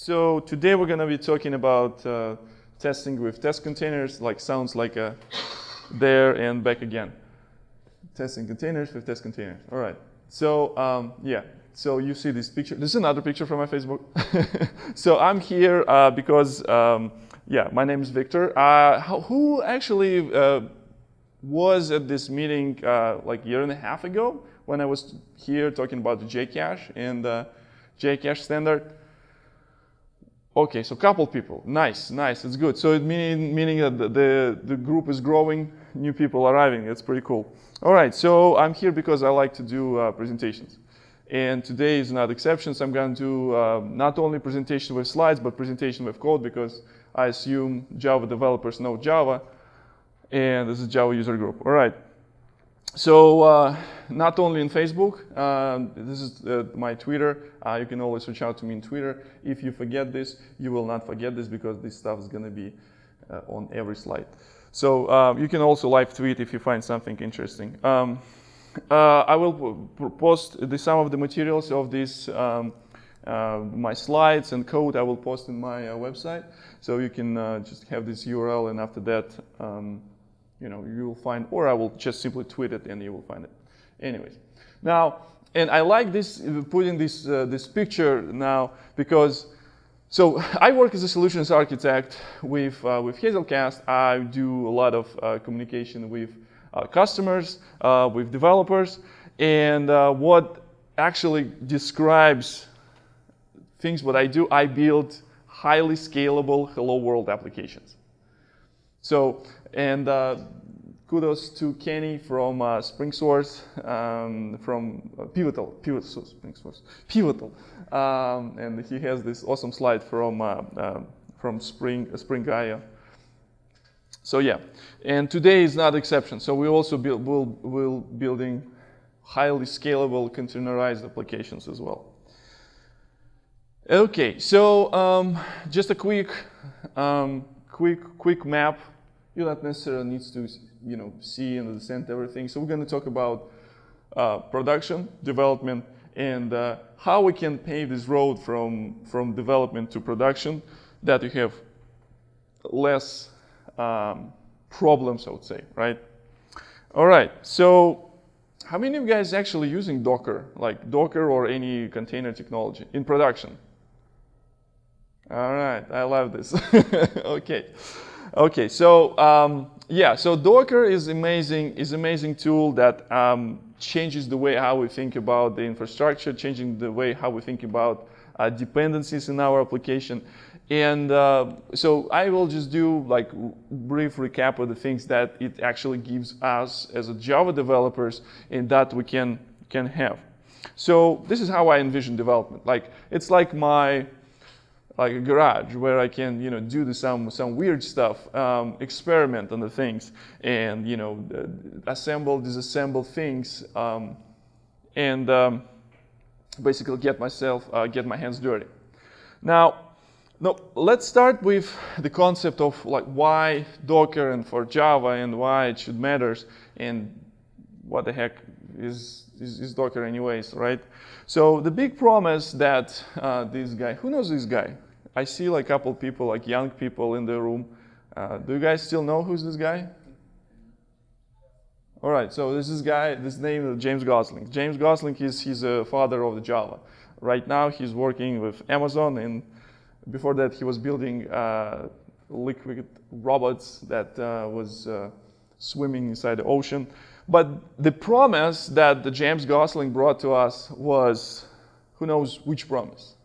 So today we're going to be talking about testing with test containers, like sounds like a there and back again. Testing containers with test containers. All right. So yeah. So you see this picture. This is another picture from my Facebook. So I'm here because yeah, my name is Viktor. Who actually was at this meeting like a year and a half ago when I was here talking about the JCache and JCache standard? Okay, so a couple people. Nice, it's good. So it meaning that the group is growing, new people arriving. That's pretty cool. All right, so I'm here because I like to do presentations. And today is not exception. So I'm going to do not only presentation with slides, but presentation with code, because I assume Java developers know Java, and this is Java user group. All right. So not only in Facebook, this is my Twitter. You can always reach out to me in Twitter. If you forget this, you will not forget this, because this stuff is going to be on every slide. So you can also live tweet if you find something interesting. I will post some of the materials of this, my slides and code I will post in my website. So you can just have this URL, and after that, you know, you will find, or I will just simply tweet it and you will find it. Anyways, now, and I like this, putting this this picture now, because, so I work as a solutions architect with Hazelcast. I do a lot of communication with customers, with developers, and what actually describes things what I do, I build highly scalable hello world applications. So, and kudos to Kenny from SpringSource, from Pivotal, and he has this awesome slide from Spring.io. So yeah, and today is not exception. So we also will building highly scalable containerized applications as well. Okay, so just a quick map. You don't necessarily need to, you know, see and understand everything. So we're going to talk about production, development, and how we can pave this road from development to production, that you have less problems, I would say, right? All right. So how many of you guys actually using Docker, like Docker or any container technology in production? All right. I love this. Okay. Okay, so yeah, so Docker is amazing tool that changes the way how we think about the infrastructure, changing the way how we think about dependencies in our application. And so I will just do like brief recap of the things that it actually gives us as a Java developers, and that we can have. So this is how I envision development. Like, it's like a garage where I can, you know, do some weird stuff, experiment on the things, and, you know, assemble, disassemble things, and basically get my hands dirty. Now, let's start with the concept of like why Docker and for Java, and why it should matter, and what the heck is Docker anyways, right? So the big promise that this guy, who knows this guy? I see like a couple people, like young people in the room. Do you guys still know who's this guy? All right, so this name is James Gosling. James Gosling, he's a father of the Java. Right now he's working with Amazon, and before that he was building liquid robots that was swimming inside the ocean. But the promise that the James Gosling brought to us was, who knows which promise?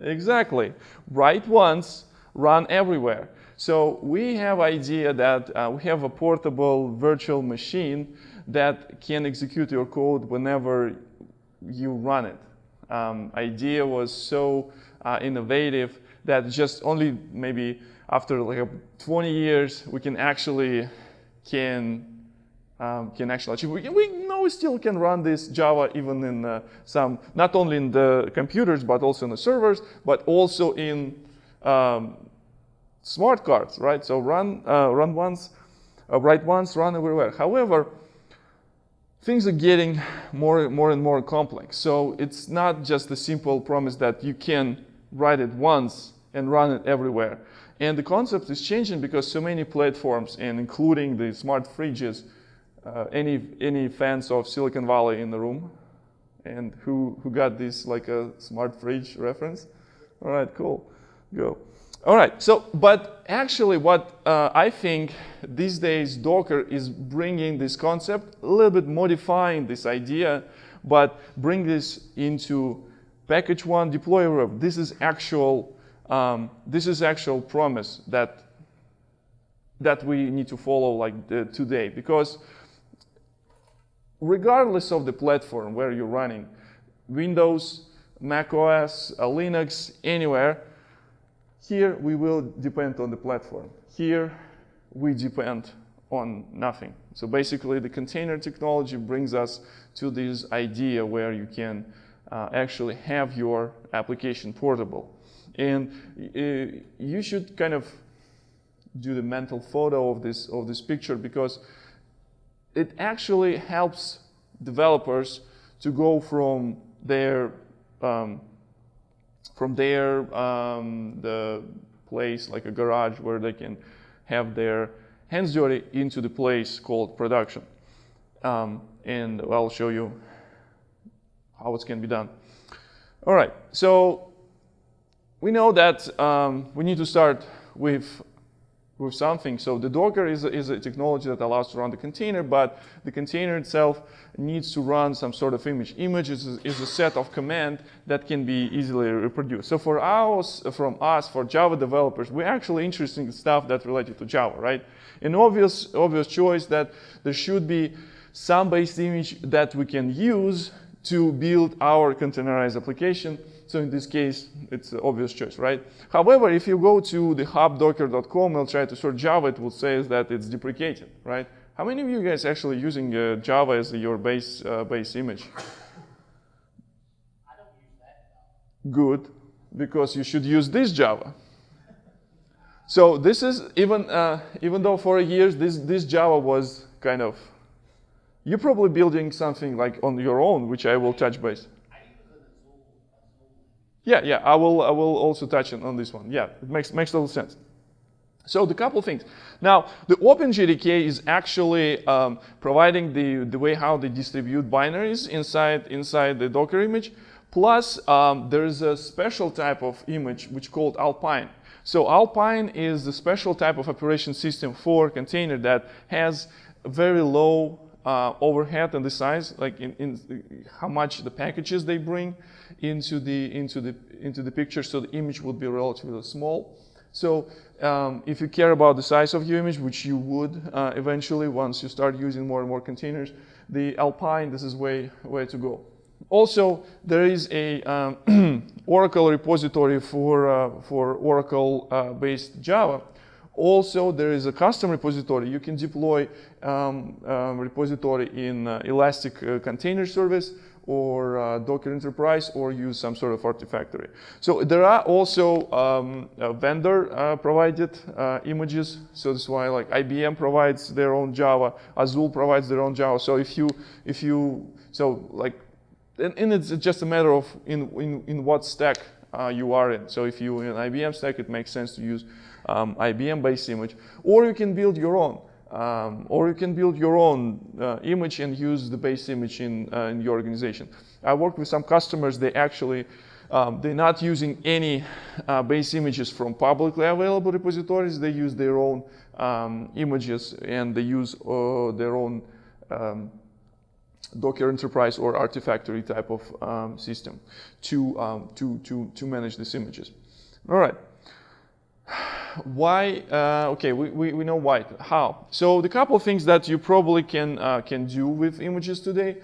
Exactly. Write once, run everywhere. So we have idea that we have a portable virtual machine that can execute your code whenever you run it. Idea was so innovative that just only maybe after like 20 years we can actually achieve. We know we still can run this Java even in some, not only in the computers, but also in the servers, but also in smart cards, right? So run once, write once, run everywhere. However, things are getting more and more complex. So it's not just a simple promise that you can write it once and run it everywhere. And the concept is changing because so many platforms, and including the smart fridges, any fans of Silicon Valley in the room? And who got this like a smart fridge reference? All right, cool, go. All right, so, but actually what I think these days Docker is bringing this concept, a little bit modifying this idea, but bring this into package one, deploy everywhere. This is actual promise that we need to follow like today, because regardless of the platform where you're running, Windows, Mac OS, Linux, anywhere, here we will depend on the platform. Here we depend on nothing. So basically the container technology brings us to this idea where you can actually have your application portable. And you should kind of do the mental photo of this picture, because it actually helps developers to go from their the place like a garage where they can have their hands dirty into the place called production. And I'll show you how it can be done. All right, so we know that we need to start with something. So the Docker is a technology that allows to run the container, but the container itself needs to run some sort of image. Image is a set of commands that can be easily reproduced. So for Java developers, we're actually interested in stuff that's related to Java, right? An obvious choice that there should be some base image that we can use to build our containerized application. So in this case, it's an obvious choice, right? However, if you go to the hub.docker.com and try to search Java, it will say that it's deprecated, right? How many of you guys actually using Java as your base image? I don't use that. Good, because you should use this Java. So this is, even though for years this Java was kind of, you're probably building something like on your own, which I will touch base. Yeah, I will also touch on this one. Yeah, it makes total sense. So the couple of things. Now, the OpenJDK is actually providing the way how they distribute binaries inside the Docker image. Plus, there is a special type of image which called Alpine. So Alpine is the special type of operation system for container that has very low overhead and the size, like in how much the packages they bring into the picture, so the image would be relatively small. So if you care about the size of your image, which you would eventually once you start using more and more containers, the Alpine, this is way to go. Also, there is a Oracle repository for Oracle-based Java. Also, there is a custom repository. You can deploy repository in Elastic Container Service or Docker Enterprise, or use some sort of Artifactory. So there are also vendor provided images. So that's why like IBM provides their own Java, Azure provides their own Java. So and it's just a matter of in what stack you are in. So if you're in IBM stack, it makes sense to use IBM-based image, or you can build your own. Image and use the base image in your organization. I work with some customers. They actually they're not using any base images from publicly available repositories. They use their own images, and they use their own Docker Enterprise or Artifactory type of system to manage these images. All right. Why? Okay, we know why. How? So the couple of things that you probably can do with images today,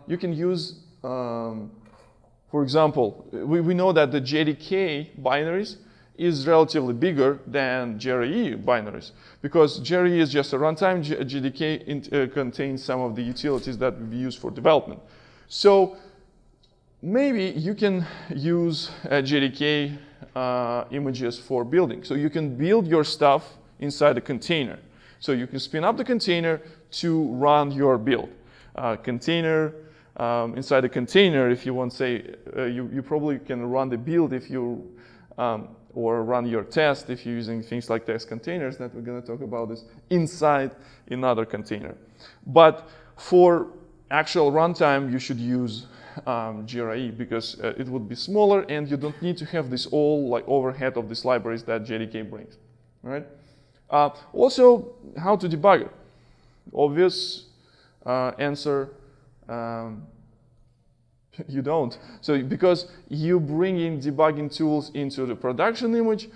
you can use, for example, we know that the JDK binaries is relatively bigger than JRE binaries, because JRE is just a runtime. JDK contains some of the utilities that we use for development. So maybe you can use JDK images for building. So you can build your stuff inside a container. So you can spin up the container to run your build. container. Inside a container, if you want, say, you probably can run the build if you, or run your test if you're using things like Testcontainers that we're going to talk about this inside another container. But for actual runtime, you should use GRE because it would be smaller and you don't need to have this all like overhead of these libraries that JDK brings. All right. Also, how to debug it? Obvious answer. You don't. So because you bring in debugging tools into the production image,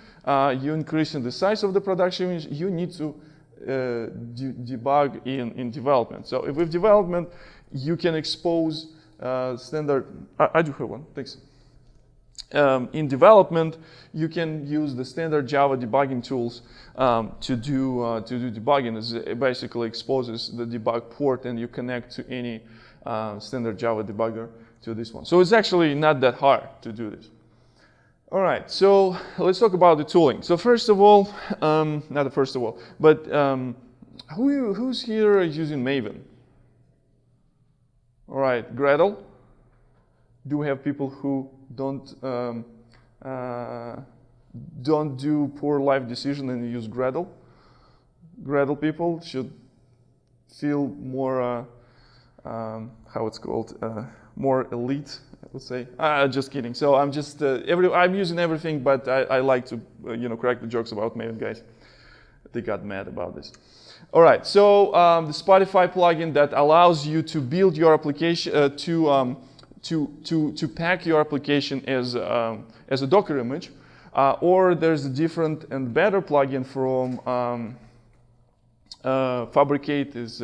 you increasing the size of the production image, you need to debug in development. So if with development, you can expose standard, I do have one, thanks. In development, you can use the standard Java debugging tools to do debugging. It basically exposes the debug port and you connect to any standard Java debugger to this one. So it's actually not that hard to do this. All right, so let's talk about the tooling. So first of all, not the first of all, but who's here using Maven? All right, Gradle. Do we have people who don't do poor life decision and use Gradle? Gradle people should feel more, how it's called, more elite, I would say. Just kidding. So I'm just I'm using everything, but I like to crack the jokes about Maven guys. They got mad about this. All right. So the Spotify plugin that allows you to build your application to pack your application as a Docker image, or there's a different and better plugin from Fabricate is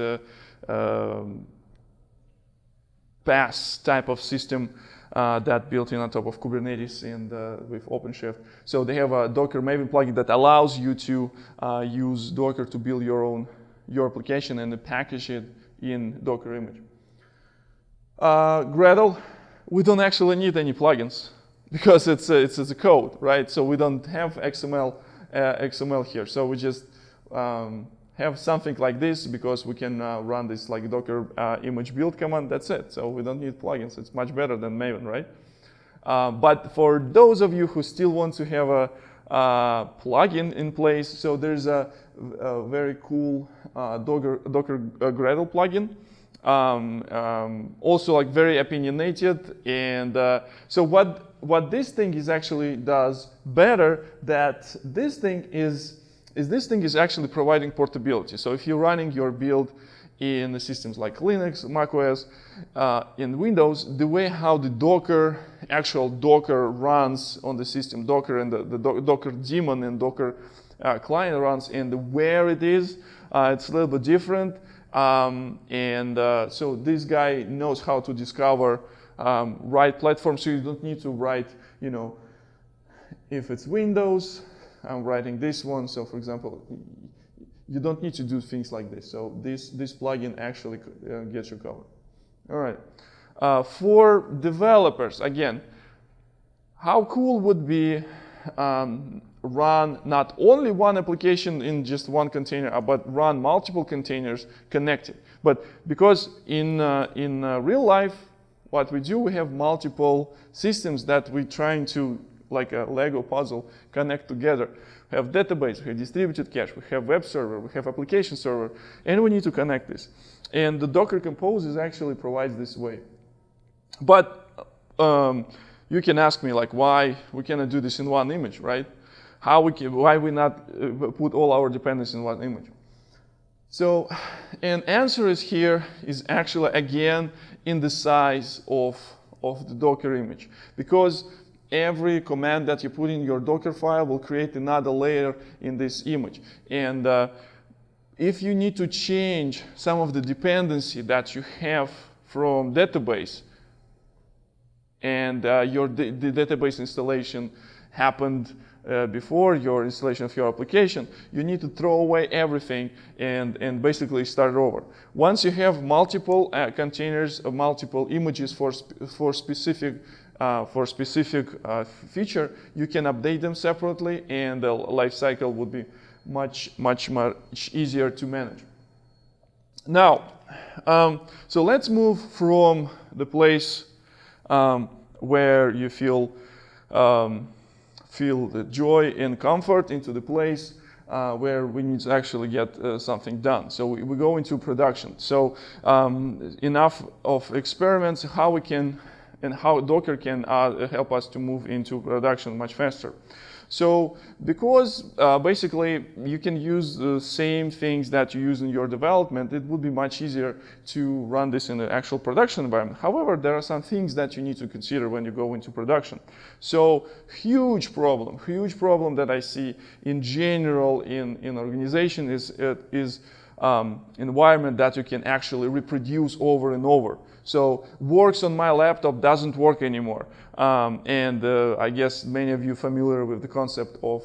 PaaS type of system that built in on top of Kubernetes and with OpenShift. So they have a Docker Maven plugin that allows you to use Docker to build your application and package it in Docker image. Gradle, we don't actually need any plugins because it's a code, right? So we don't have XML here. So we just have something like this because we can run this like Docker image build command. That's it. So we don't need plugins. It's much better than Maven, right? But for those of you who still want to have a plugin in place, so there's a very cool Docker Gradle plugin. Also like very opinionated, and so what this thing is actually does better that this thing is actually providing portability. So if you're running your build in the systems like Linux, macOS, in Windows, the way how the actual Docker runs on the system, Docker and the Docker daemon and Docker client runs, and where it is, it's a little bit different. So this guy knows how to discover right platform, so you don't need to write, if it's Windows, I'm writing this one. So for example, you don't need to do things like this. So this plugin actually gets you covered. All right. For developers, again, how cool would be run not only one application in just one container, but run multiple containers connected. But because in real life, what we do, we have multiple systems that we're trying to, like a Lego puzzle, connect together. We have database, we have distributed cache, we have web server, we have application server, and we need to connect this. And the Docker Compose actually provides this way. But you can ask me, like, why we cannot do this in one image, right? Why we not put all our dependencies in one image? So an answer is actually again in the size of the Docker image, because every command that you put in your Docker file will create another layer in this image. And if you need to change some of the dependency that you have from database, and the database installation happened before your installation of your application, you need to throw away everything and basically start over. Once you have multiple containers, multiple images for specific feature, you can update them separately, and the life cycle would be much easier to manage. Now, So let's move from the place where you feel the joy and comfort into the place where we need to actually get something done. So we go into production. So enough of experiments, how we can and how Docker can help us to move into production much faster. So because basically you can use the same things that you use in your development, it would be much easier to run this in the actual production environment. However, there are some things that you need to consider when you go into production. So huge problem that I see in general in organization is environment that you can actually reproduce over and over. So works on my laptop doesn't work anymore. I guess many of you are familiar with the concept of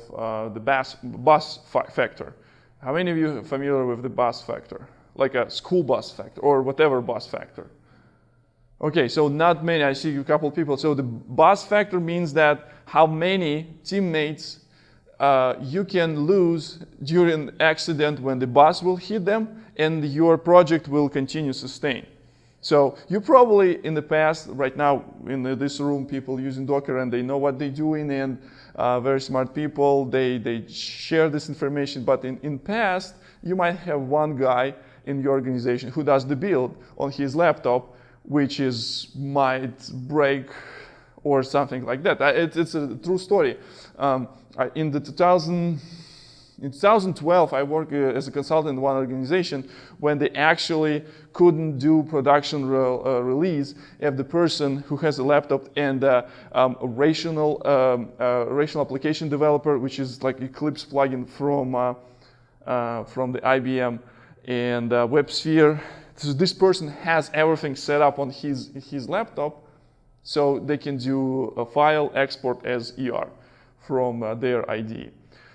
the bus factor. How many of you are familiar with the bus factor? Like a school bus factor or whatever bus factor. Okay, so not many, I see a couple people. So the bus factor means that how many teammates you can lose during accident when the bus will hit them and your project will continue to sustain. So you probably in the past, right now in this room, people using Docker and they know what they're doing and very smart people, they share this information. But in past, you might have one guy in your organization who does the build on his laptop, which might break or something like that. It's a true story. In 2012, I worked as a consultant in one organization when they actually couldn't do production release of the person who has a laptop and a rational application developer, which is like Eclipse plugin from the IBM and WebSphere. So this person has everything set up on his laptop, so they can do a file export as ER from their IDE.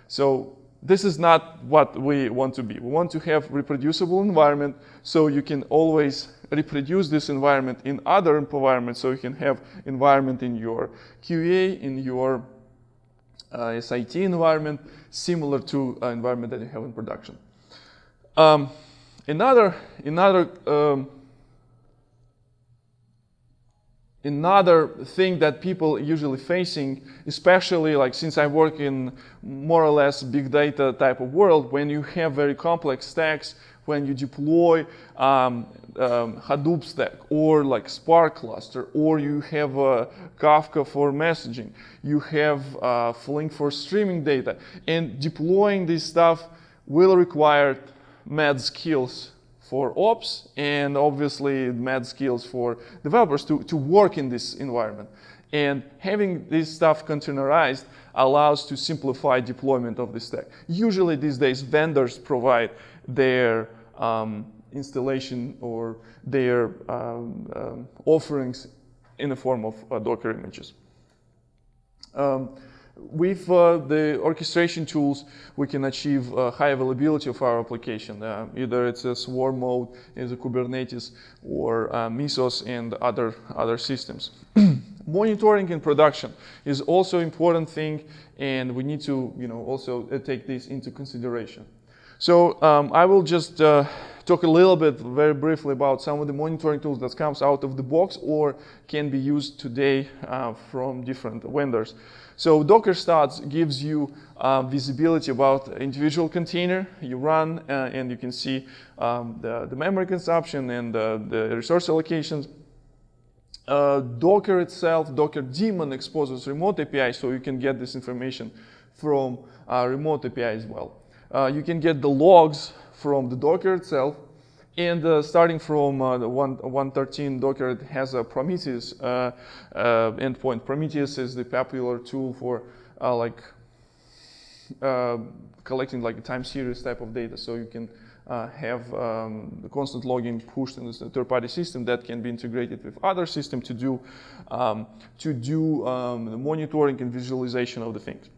So this is not what we want to be. We want to have reproducible environment, so you can always reproduce this environment in other environments. So you can have environment in your QA, in your SIT environment, similar to environment that you have in production. Another thing that people usually facing, especially like since I work in more or less big data type of world, when you have very complex stacks, when you deploy Hadoop stack or like Spark cluster, or you have Kafka for messaging, you have Flink for streaming data, and deploying this stuff will require mad skills for ops and obviously mad skills for developers to work in this environment. And having this stuff containerized allows to simplify deployment of the stack. Usually these days vendors provide their installation or their offerings in the form of Docker images. With the orchestration tools, we can achieve high availability of our application. Either it's a Swarm mode, it's a Kubernetes, or Mesos and other systems. Monitoring in production is also an important thing, and we need to also take this into consideration. So I will just talk a little bit, very briefly, about some of the monitoring tools that comes out of the box or can be used today from different vendors. So Docker Stats gives you visibility about individual container you run, and you can see the memory consumption and the resource allocations. Docker itself, Docker daemon exposes remote API, so you can get this information from remote API as well. You can get the logs from the Docker itself, and starting from the 1.13 Docker, it has a Prometheus endpoint. Prometheus is the popular tool for collecting like a time series type of data, so you can have the constant logging pushed in this third-party system that can be integrated with other systems to do the monitoring and visualization of the things.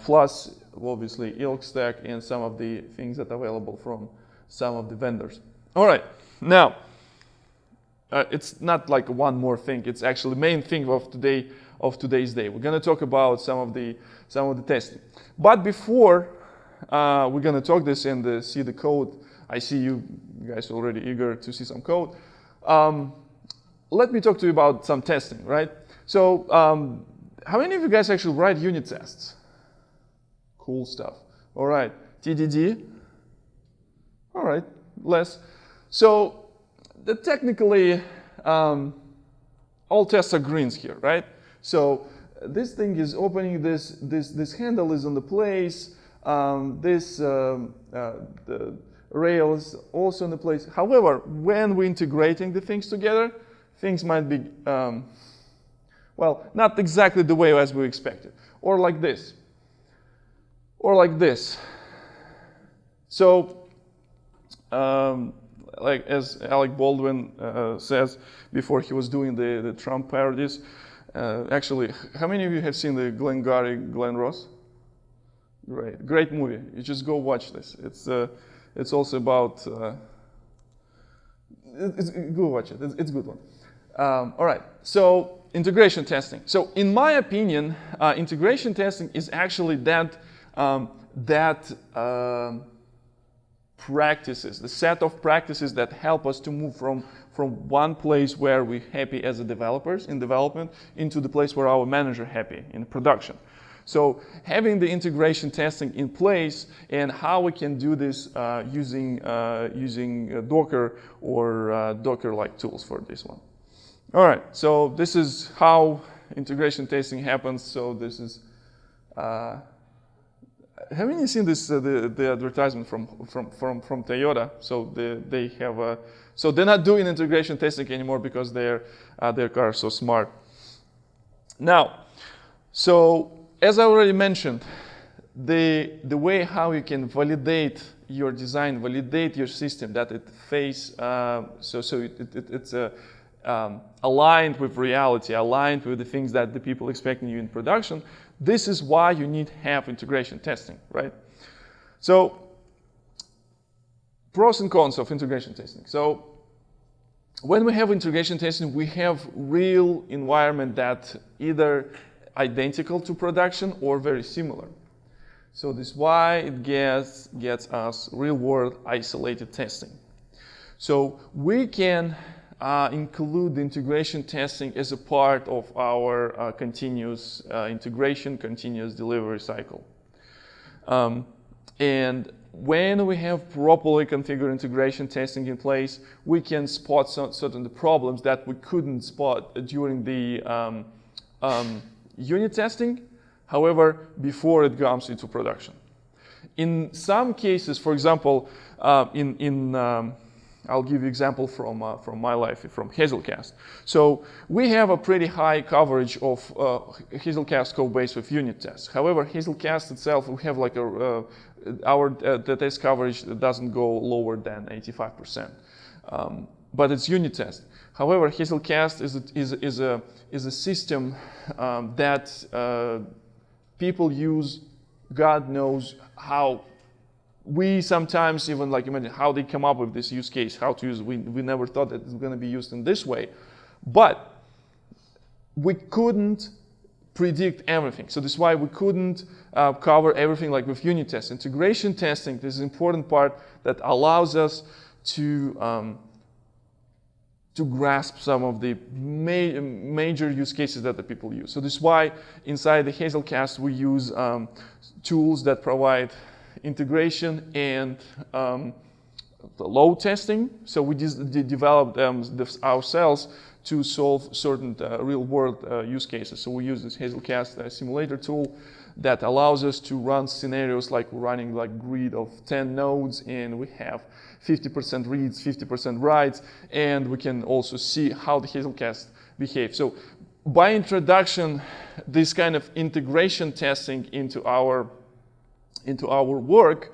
Plus, obviously, Elk stack and some of the things that are available from some of the vendors. All right, now it's not like one more thing. It's actually the main thing of today's day. We're going to talk about some of the testing. But before we're going to talk this and see the code I see you guys already eager to see some code. Let me talk to you about some testing, right? So how many of you guys actually write unit tests? Cool stuff. All right, TDD. All right, less. So technically, all tests are greens here, right? So this thing is opening, this handle is on the place, the rail is also in the place. However, when we're integrating the things together, things might be, well, not exactly the way as we expected. Or like this. Or like this. So, like as Alec Baldwin says before he was doing the Trump parodies, actually, how many of you have seen the Glengarry Glen Ross? Great movie. You just go watch this. It's also about. Go watch it. It's a good one. All right. So integration testing. So in my opinion, integration testing is actually practices, the set of practices that help us to move from one place where we're happy as a developers in development into the place where our manager happy in production. So having the integration testing in place and how we can do this using Docker or Docker-like tools for this one. All right, so this is how integration testing happens. So this is, haven't you seen this the advertisement from Toyota? So they have so they're not doing integration testing anymore because their car is so smart. Now, so as I already mentioned, the way how you can validate your design, validate your system, that it it's aligned with reality, aligned with the things that the people expecting you in production. This is why you need to have integration testing, right? So pros and cons of integration testing. So when we have integration testing, we have real environment that either identical to production or very similar. So this is why it gets us real-world isolated testing. So we can include the integration testing as a part of our continuous integration, continuous delivery cycle. And when we have properly configured integration testing in place, we can spot certain problems that we couldn't spot during the unit testing, however, before it comes into production. In some cases, for example, I'll give you an example from my life, from Hazelcast. So we have a pretty high coverage of Hazelcast code base with unit tests. However, Hazelcast itself, we have like the test coverage doesn't go lower than 85%, but it's unit test. However, Hazelcast is a system that people use. God knows how. We sometimes even like imagine how they come up with this use case, how to use it. We never thought that it's going to be used in this way, but we couldn't predict everything. So this is why we couldn't cover everything like with unit tests. Integration testing, this is an important part that allows us to grasp some of the major use cases that the people use. So this is why inside the Hazelcast we use tools that provide integration and the load testing. So we just developed them ourselves to solve certain real-world use cases. So we use this Hazelcast simulator tool that allows us to run scenarios like running like grid of 10 nodes, and we have 50% reads, 50% writes, and we can also see how the Hazelcast behaves. So by introduction, this kind of integration testing into our work,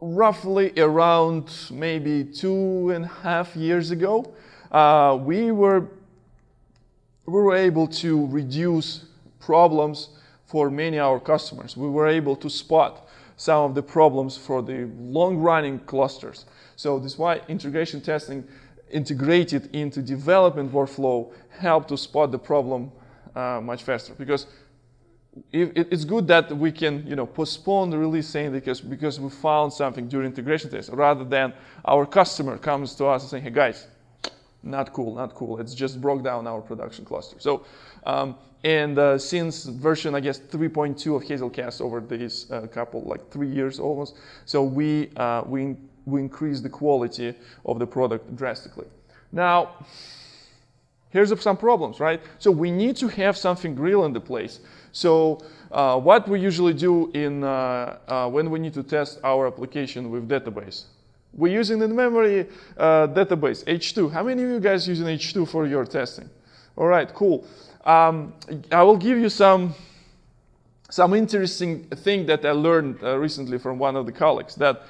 roughly around maybe 2.5 years ago, we were able to reduce problems for many of our customers. We were able to spot some of the problems for the long-running clusters. So this is why integration testing integrated into development workflow helped to spot the problem much faster, because it's good that we can, postpone the release saying because we found something during integration test, rather than our customer comes to us and saying, hey guys, not cool. It's just broke down our production cluster. So, since version, I guess 3.2 of Hazelcast over these couple, like 3 years almost, so we increased the quality of the product drastically. Now, here's some problems, right? So we need to have something real in the place. So what we usually do when we need to test our application with database, we're using the memory database, H2. How many of you guys using H2 for your testing? All right, cool. I will give you some interesting thing that I learned recently from one of the colleagues, that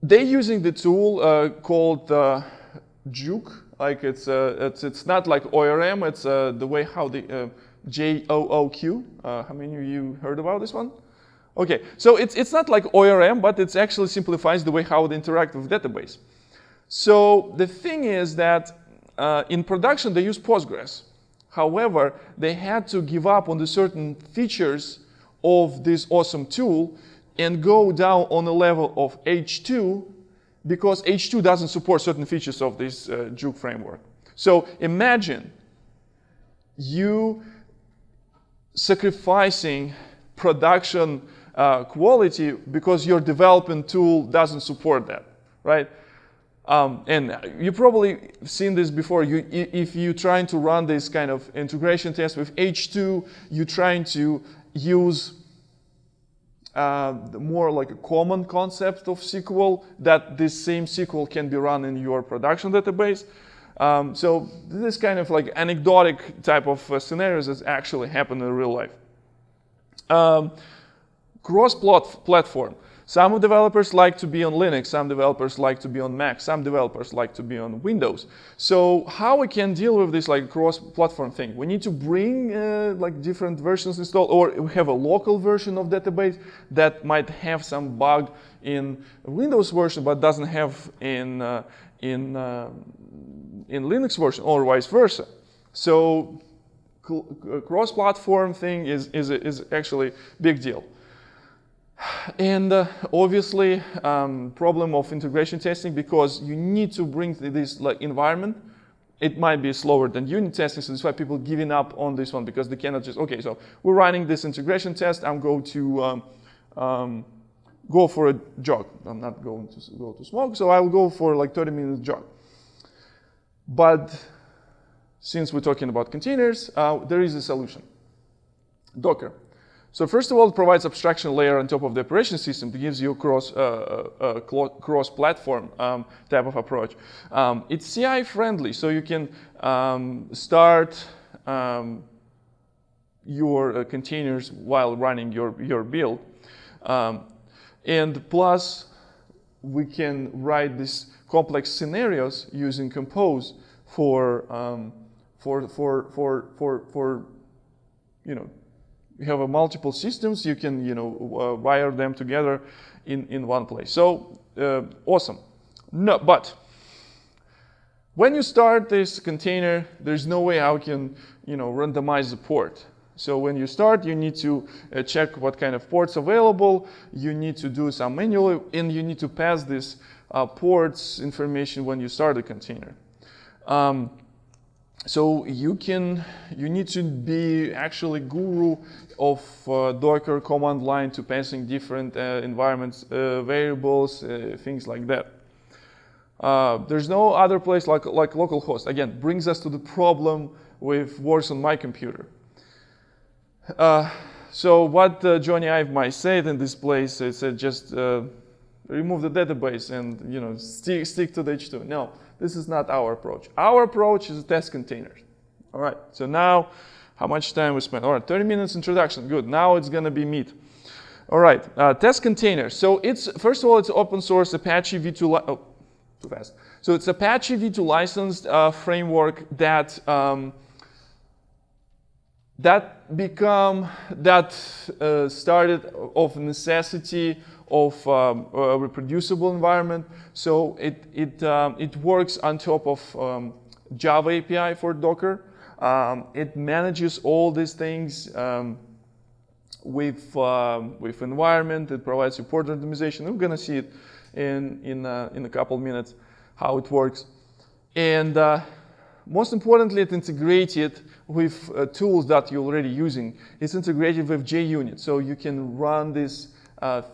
they're using the tool called AJUG. Like it's not like ORM. It's the way how the JOOQ. How many of you heard about this one? Okay, so it's not like ORM, but it actually simplifies the way how they interact with database. So the thing is that in production they use Postgres. However, they had to give up on the certain features of this awesome tool and go down on the level of H2, because H2 doesn't support certain features of this AJUG framework. So imagine you sacrificing production quality because your development tool doesn't support that, right? And you probably seen this before. If you're trying to run this kind of integration test with H2, you're trying to use more like a common concept of SQL, that this same SQL can be run in your production database. So this kind of like anecdotic type of scenarios that actually happen in real life. Cross-platform. Some developers like to be on Linux, some developers like to be on Mac, some developers like to be on Windows. So how we can deal with this like cross-platform thing? We need to bring like different versions installed, or we have a local version of database that might have some bug in Windows version but doesn't have in Linux version, or vice versa. So cross-platform thing is actually a big deal. And obviously, problem of integration testing, because you need to bring this like environment. It might be slower than unit testing, so that's why people giving up on this one, because they cannot just, okay, so we're running this integration test. I'm going to go for a jog. I'm not going to go to smoke, so I'll go for like 30-minute jog. But since we're talking about containers, there is a solution. Docker. So first of all, it provides abstraction layer on top of the operation system that gives you a cross-platform type of approach. It's CI friendly, so you can start your containers while running your build. And plus, we can write these complex scenarios using Compose for you have multiple systems, you can wire them together in one place. So awesome. No, but when you start this container, there's no way how you can randomize the port. So when you start, you need to check what kind of ports available. You need to do some manually, and you need to pass this ports information when you start the container. So you need to be actually guru of Docker command line to passing different environments, variables, things like that. There's no other place like localhost. Again, brings us to the problem with works on my computer. So what Johnny Ive might say in this place is just remove the database and stick to the H2. No. This is not our approach. Our approach is test containers. All right, so now how much time we spent? All right, 30 minutes introduction, good. Now it's gonna be meat. All right, test containers. So first of all, it's open source Apache V2, too fast. So it's Apache V2 licensed framework that started of necessity of a reproducible environment. So it works on top of Java API for Docker. It manages all these things with environment. It provides report optimization. We're gonna see it in a couple of minutes how it works. And most importantly, it's integrated with tools that you're already using. It's integrated with JUnit, so you can run these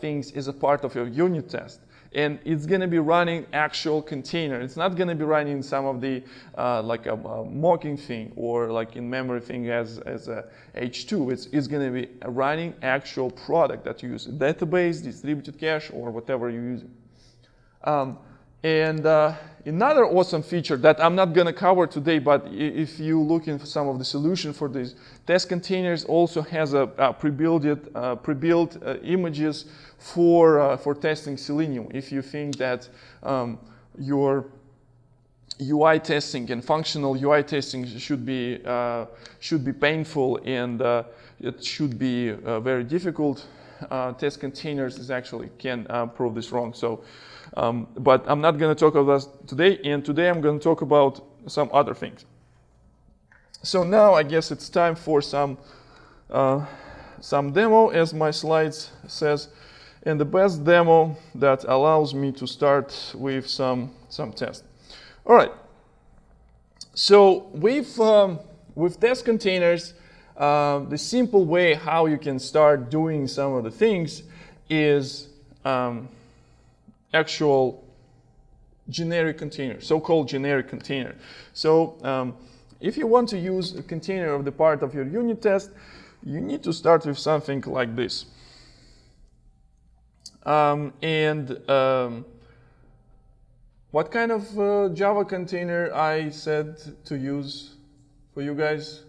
things as a part of your unit test. And it's going to be running actual container. It's not going to be running some of the like a mocking thing or like in-memory thing as a H2. It's going to be running actual product that you use, a database, distributed cache, or whatever you're using. Another awesome feature that I'm not going to cover today, but if you're looking for some of the solution for these, Testcontainers also has a pre-built images for testing Selenium. If you think that your UI testing and functional UI testing should be painful and it should be very difficult, Testcontainers is actually can prove this wrong. So. But I'm not going to talk about that today, and today I'm going to talk about some other things. So now I guess it's time for some demo, as my slides says, and the best demo that allows me to start with some tests. All right. So with Testcontainers, the simple way how you can start doing some of the things is actual generic container, so-called generic container. So if you want to use a container of the part of your unit test, you need to start with something like this. What kind of Java container I said to use for you guys?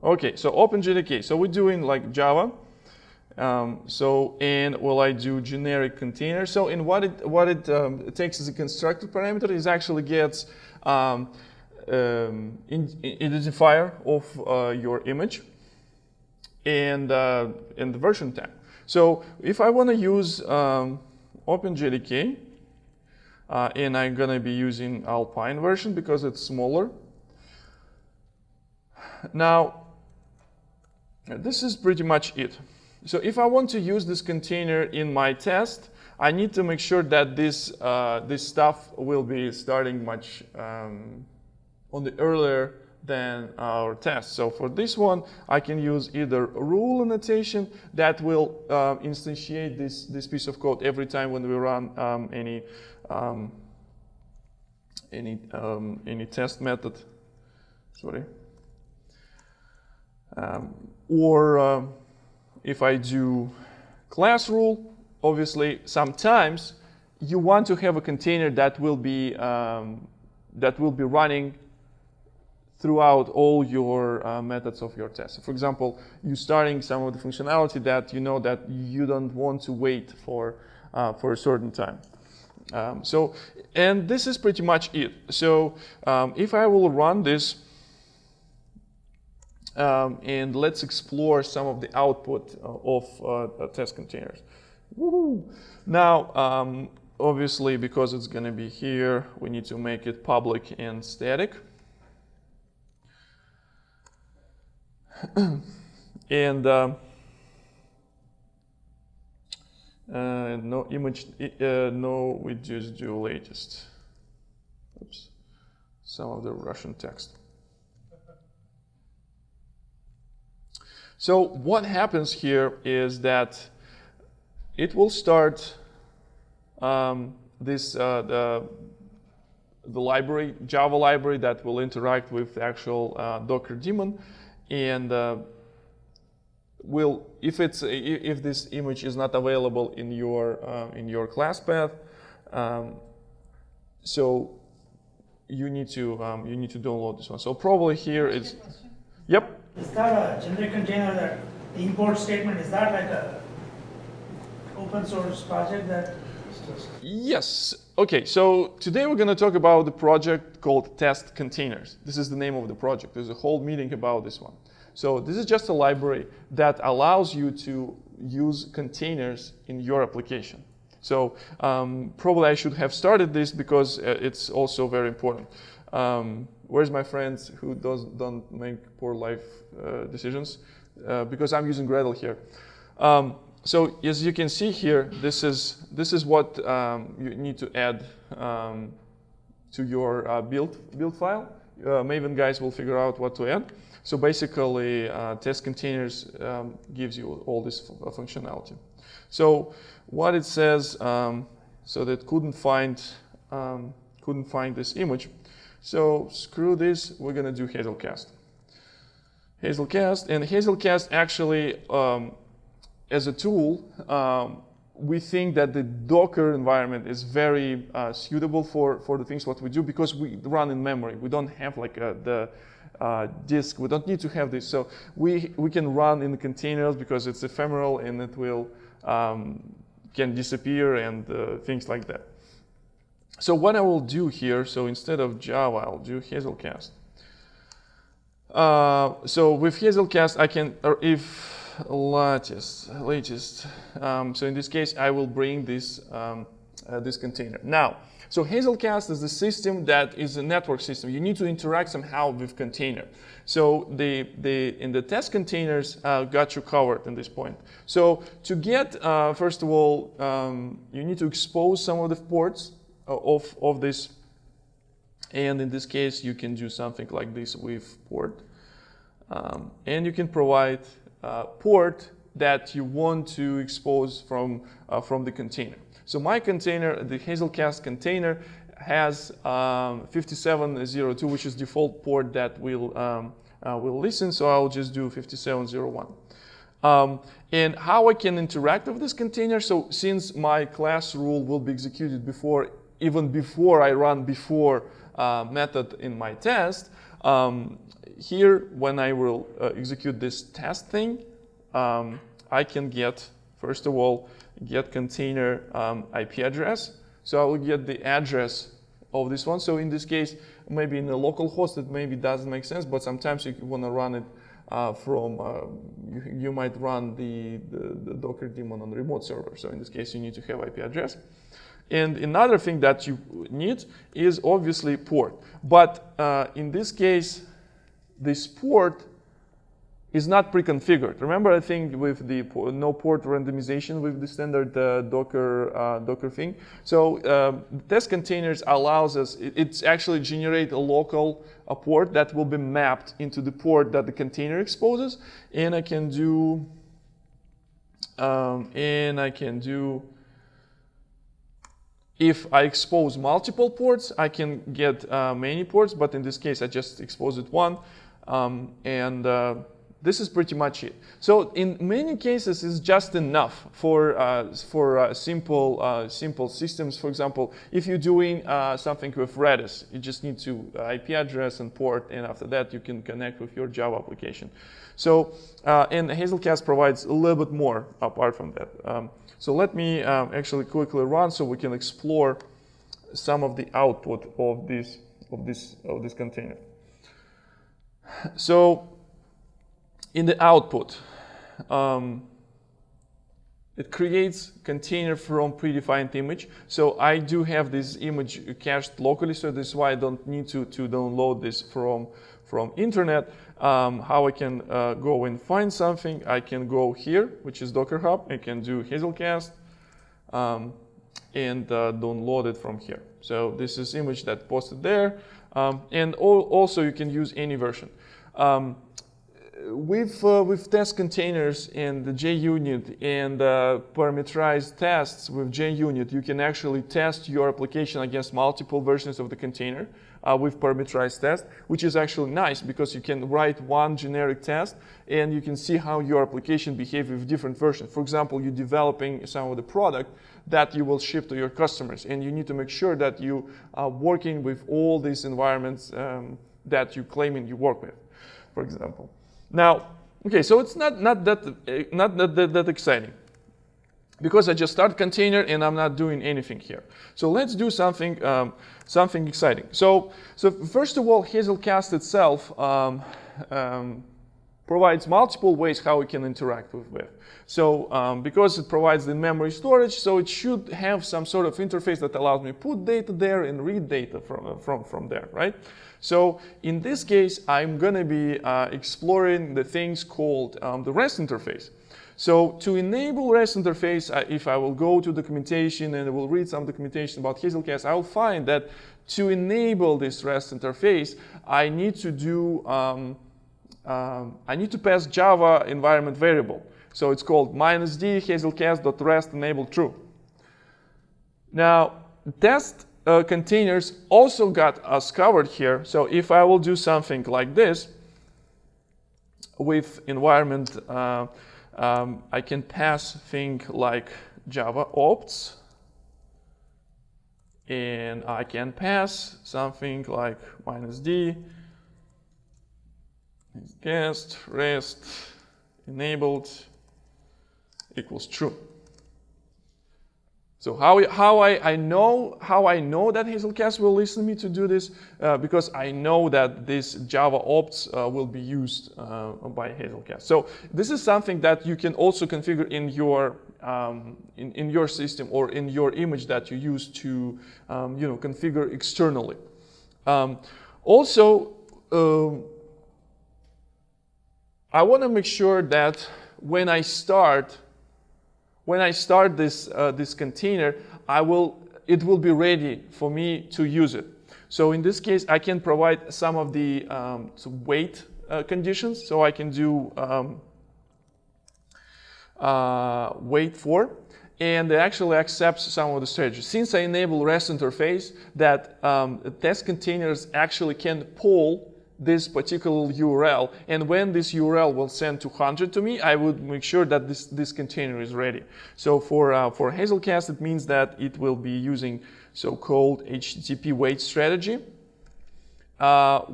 Okay, so OpenJDK. So we're doing like Java. Will I do generic container? So in what it takes as a constructor parameter is actually gets identifier of your image and the version tag. So if I want to use OpenJDK and I'm going to be using Alpine version because it's smaller. Now this is pretty much it. So if I want to use this container in my test, I need to make sure that this stuff will be starting much on the earlier than our test. So for this one, I can use either rule annotation that will instantiate this piece of code every time when we run any test method. Sorry. If I do class rule, obviously sometimes you want to have a container that will be running throughout all your methods of your test. So for example, you're starting some of the functionality that you know that you don't want to wait for a certain time. And this is pretty much it. So if I will run this. And let's explore some of the output of Testcontainers. Woohoo! Now, obviously, because it's going to be here, we need to make it public and static. And no image, no, we just do latest. Oops, some of the Russian text. So what happens here is that it will start the library, Java library that will interact with the actual Docker daemon, and if this image is not available in your class path, so you need to download this one. So probably here is, yep. Is that a generic container that the import statement, is that like a open source project that? Yes. Okay, so today we're going to talk about the project called Testcontainers. This is the name of the project. There's a whole meeting about this one. So this is just a library that allows you to use containers in your application. So probably I should have started this because it's also very important. Where's my friends who don't make poor life decisions? Because I'm using Gradle here. So as you can see here, this is what you need to add to your build file. Maven guys will figure out what to add. So basically, Testcontainers gives you all this functionality. So what it says, so that couldn't find this image. So screw this. We're gonna do Hazelcast. And Hazelcast actually, as a tool, we think that the Docker environment is very suitable for the things what we do because we run in memory. We don't have like the disk. We don't need to have this. So we can run in the containers because it's ephemeral and it will can disappear and things like that. So what I will do here, so instead of Java, I'll do Hazelcast. So with Hazelcast, I can, or if latest. So in this case, I will bring this this container. Now, so Hazelcast is the system that is a network system. You need to interact somehow with container. So in the Testcontainers got you covered in this point. So to get, first of all, you need to expose some of the ports of this. And in this case, you can do something like this with port. And you can provide port that you want to expose from the container. So my container, the Hazelcast container, has 5702, which is default port that will listen. So I'll just do 5701. And how I can interact with this container? So since my class rule will be executed even before I run before method in my test. Here, when I will execute this test thing, I can get, first of all, get container IP address. So I will get the address of this one. So in this case, maybe in a local host, it maybe doesn't make sense, but sometimes you want to run it from, you might run the Docker daemon on a remote server. So in this case, you need to have IP address. And another thing that you need is obviously port. But in this case, this port is not pre-configured. Remember, I think with the no port randomization with the standard Docker thing. So Testcontainers allows us, it's actually generate a local port that will be mapped into the port that the container exposes. And I can do, if I expose multiple ports, I can get many ports, but in this case, I just expose it one. This is pretty much it. So in many cases, it's just enough for simple systems. For example, if you're doing something with Redis, you just need to IP address and port, and after that, you can connect with your Java application. So, and Hazelcast provides a little bit more apart from that. So let me actually quickly run so we can explore some of the output of this container. So in the output, it creates container from predefined image. So I do have this image cached locally, so this is why I don't need to download this from internet. How I can go and find something, I can go here, which is Docker Hub. I can do Hazelcast and download it from here. So this is image that posted there. And also you can use any version. With Testcontainers and the JUnit and parameterized tests with JUnit, you can actually test your application against multiple versions of the container with parameterized test, which is actually nice because you can write one generic test and you can see how your application behaves with different versions. For example, you're developing some of the product that you will ship to your customers, and you need to make sure that you are working with all these environments that you claiming you work with, for example. Now, okay, so it's not that exciting because I just start container and I'm not doing anything here. So let's do something exciting. So first of all, Hazelcast itself provides multiple ways how we can interact with Web. So because it provides the memory storage, so it should have some sort of interface that allows me to put data there and read data from there, right? So in this case, I'm going to be exploring the things called the REST interface. So to enable REST interface, if I will go to documentation and I will read some documentation about Hazelcast, I will find that to enable this REST interface, I need to do I need to pass Java environment variable. So it's called -d hazelcast.rest enable true. Now, test containers also got us covered here. So if I will do something like this with environment, I can pass thing like Java opts, and I can pass something like -d cast rest enabled equals true. So how I know that Hazelcast will listen me to do this because I know that this Java opts will be used by Hazelcast. So this is something that you can also configure in your system or in your image that you use to configure externally. Also, I want to make sure that when I start this container, it will be ready for me to use it. So in this case, I can provide some of the wait conditions. So I can do wait for, and it actually accepts some of the strategies. Since I enable REST interface, that test containers actually can pull this particular URL, and when this URL will send 200 to me, I would make sure that this container is ready. So for Hazelcast, it means that it will be using so-called HTTP wait strategy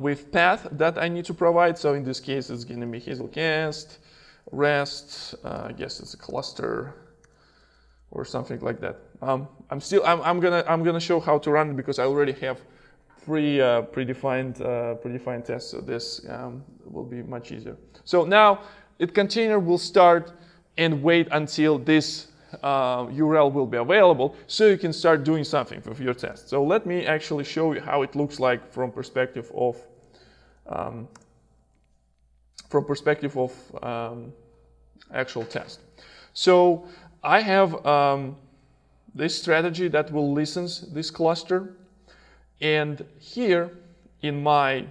with path that I need to provide. So in this case, it's going to be Hazelcast REST. I guess it's a cluster or something like that. I'm gonna show how to run it because I already have predefined tests, so this will be much easier. So now the container will start and wait until this URL will be available, so you can start doing something with your test. So let me actually show you how it looks like from perspective of actual test. So I have this strategy that will listen this cluster. And here in my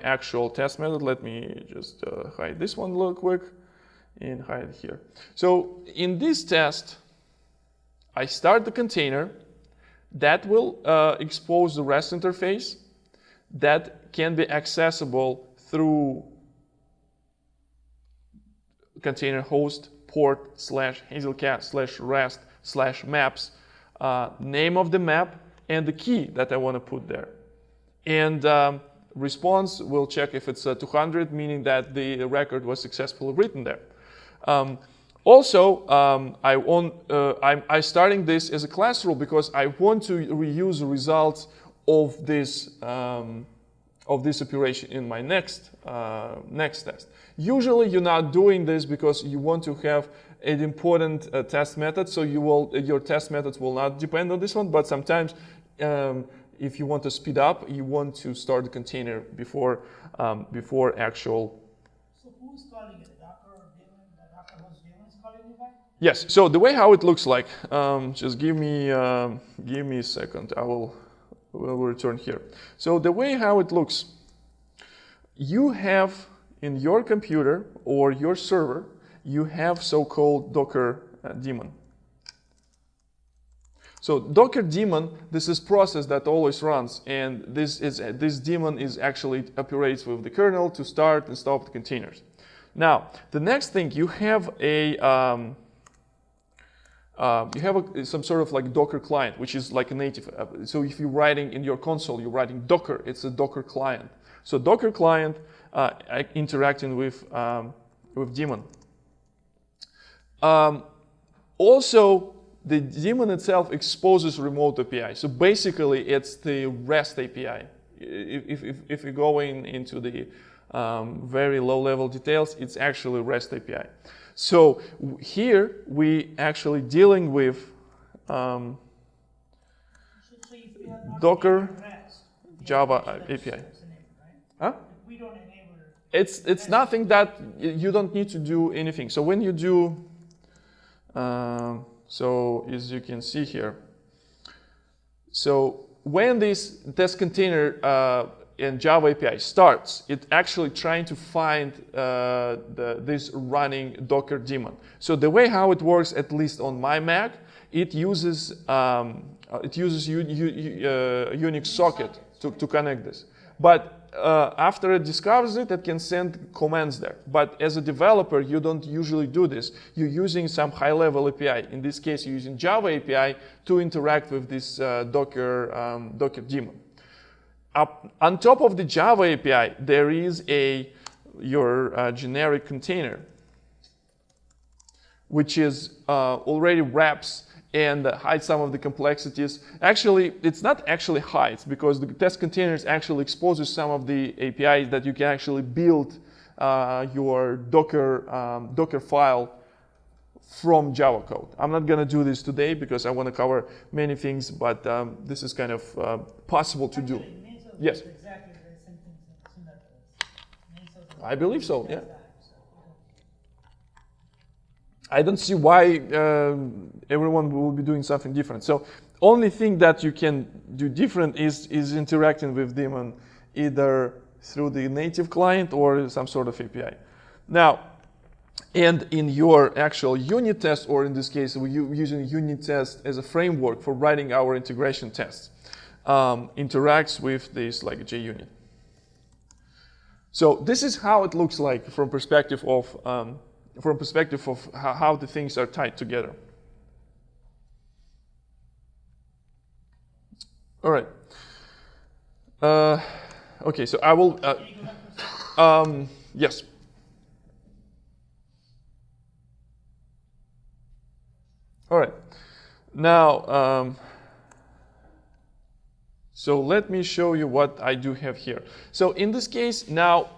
actual test method, let me just hide this one real quick and hide it here. So in this test, I start the container that will expose the REST interface that can be accessible through container host port /hazelcast/rest/maps, name of the map, and the key that I want to put there. And response will check if it's 200, meaning that the record was successfully written there. I'm starting this as a class rule because I want to reuse the results of this operation in my next test. Usually you're not doing this because you want to have an important test method, so your test methods will not depend on this one, but sometimes if you want to speed up, you want to start the container before actual. So who's calling it? Docker or daemon? The Docker host daemon is calling it back? Yes. So the way how it looks like, just give me a second. We'll return here. So the way how it looks, you have in your computer or your server, you have so-called Docker daemon. So Docker daemon, this is process that always runs, and this daemon is actually operates with the kernel to start and stop the containers. Now the next thing, you have some sort of like Docker client, which is like a native. So if you're writing in your console, you're writing Docker, it's a Docker client. So Docker client interacting with daemon. Also, the daemon itself exposes remote API. So basically, it's the REST API. If you go into the very low-level details, it's actually REST API. So here we actually dealing with Docker Java API. Huh? We don't enable It's nothing that you don't need to do anything. So when you do, so as you can see here, so when this test container in Java API starts, it actually trying to find this running Docker daemon. So the way how it works, at least on my Mac, it uses Unix socket to connect this. But after it discovers it, it can send commands there. But as a developer, you don't usually do this. You're using some high-level API. In this case, you're using Java API to interact with this Docker daemon. On top of the Java API, there is your generic container, which is already wraps and hides some of the complexities. Actually, it's not actually hides, because the test containers actually exposes some of the APIs that you can actually build your Docker file from Java code. I'm not going to do this today because I want to cover many things, but this is kind of possible to do. Yes. Exactly the same things. I believe so, yeah. I don't see why everyone will be doing something different. So only thing that you can do different is interacting with daemon either through the native client or some sort of API. Now, and in your actual unit test, or in this case, we're using unit test as a framework for writing our integration tests, interacts with this like JUnit. So this is how it looks like from perspective of how the things are tied together. All right. Okay, so I will. Yes. All right. Now, so let me show you what I do have here. So in this case, now,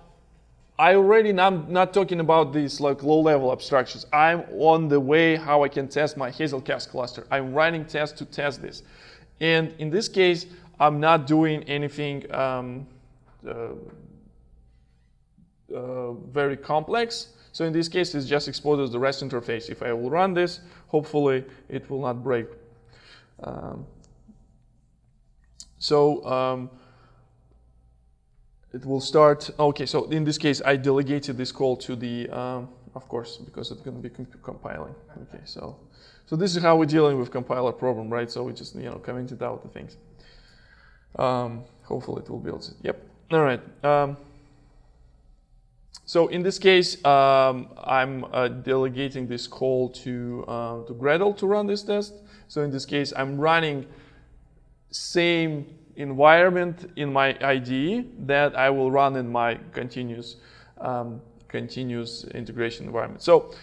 I'm not talking about these like low-level abstractions. I'm on the way how I can test my Hazelcast cluster. I'm running tests to test this. And in this case, I'm not doing anything very complex. So in this case, it just exposes the REST interface. If I will run this, hopefully it will not break. It will start. Okay, so in this case, I delegated this call to the, of course, because it's going to be compiling. Okay, so this is how we're dealing with compiler problem, right? So we just commented out the things. Hopefully it will build it. Yep. All right. So in this case, I'm delegating this call to Gradle to run this test. So in this case, I'm running same environment in my IDE that I will run in my continuous integration environment. So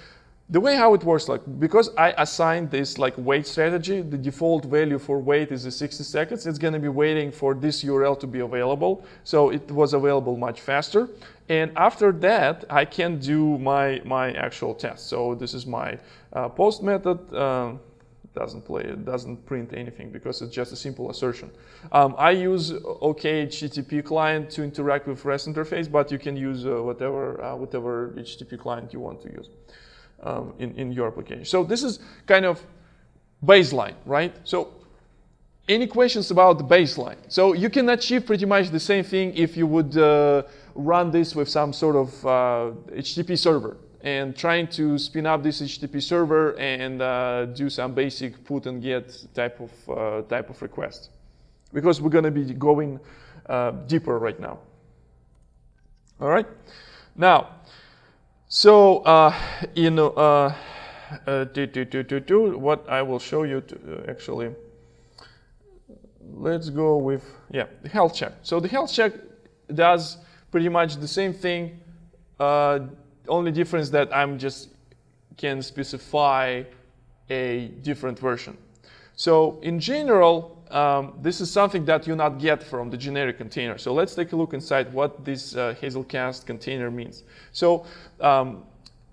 the way how it works, like because I assigned this like wait strategy, the default value for wait is 60 seconds. It's going to be waiting for this URL to be available. So it was available much faster. And after that, I can do my actual test. So this is my post method. Doesn't print anything because it's just a simple assertion. I use OK HTTP client to interact with REST interface, but you can use whatever HTTP client you want to use in your application. So this is kind of baseline, right? So any questions about the baseline? So you can achieve pretty much the same thing if you would run this with some sort of HTTP server and trying to spin up this HTTP server and do some basic put and get type of request, because we're going to be going deeper right now. All right. Now, so what I will show you actually. Let's go with the health check. So the health check does pretty much the same thing. Only difference that I'm just can specify a different version. So in general, this is something that you not get from the generic container. So let's take a look inside what this Hazelcast container means. So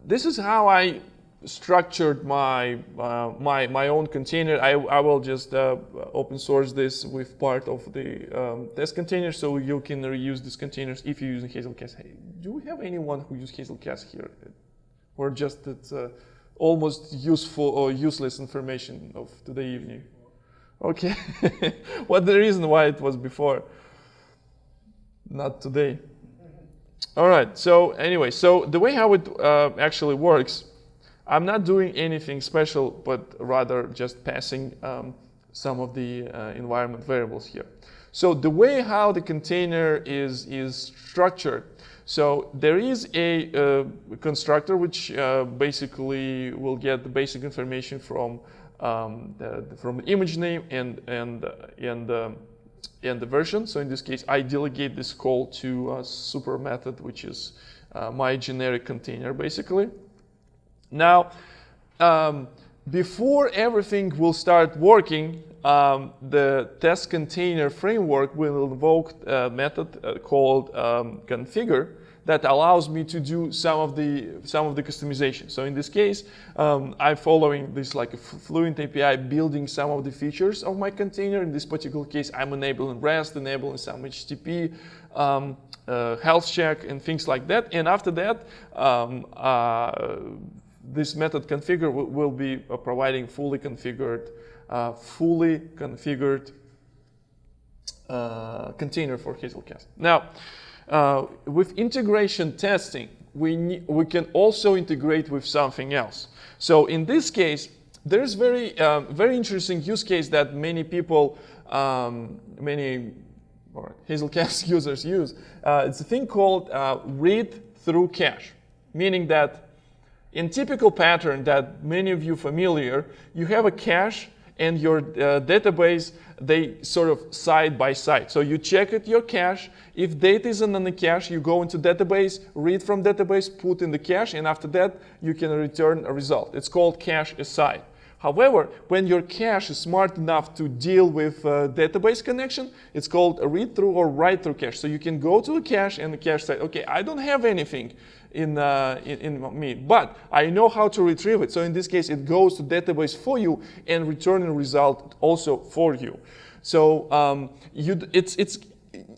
this is how I structured my my own container. I will just open source this with part of the test container, so you can reuse these containers if you're using Hazelcast. Hey, do we have anyone who uses Hazelcast here, or just it's almost useful or useless information of today evening? Okay, what's the reason why it was before, not today? All right. So anyway, so the way how it actually works. I'm not doing anything special, but rather just passing some of the environment variables here. So the way how the container is structured, so there is a constructor which basically will get the basic information from the image name and the version. So in this case, I delegate this call to a super method, which is my generic container, basically. Now, before everything will start working, the test container framework will invoke a method called configure that allows me to do some of the customization. So in this case, I'm following this like a Fluent API, building some of the features of my container. In this particular case, I'm enabling REST, enabling some HTTP, health check, and things like that. And after that, this method configure will be providing fully configured container for Hazelcast. Now, with integration testing, we can also integrate with something else. So in this case, there's very interesting use case that many people, many Hazelcast users use. It's a thing called read through cache, meaning that in typical pattern that many of you familiar, you have a cache and your database, they sort of side by side. So you check at your cache. If data isn't in the cache, you go into database, read from database, put in the cache, and after that, you can return a result. It's called cache aside. However, when your cache is smart enough to deal with database connection, it's called a read through or write through cache. So you can go to the cache and the cache say, okay, I don't have anything in me, but I know how to retrieve it. So in this case, it goes to database for you and return a result also for you. So it's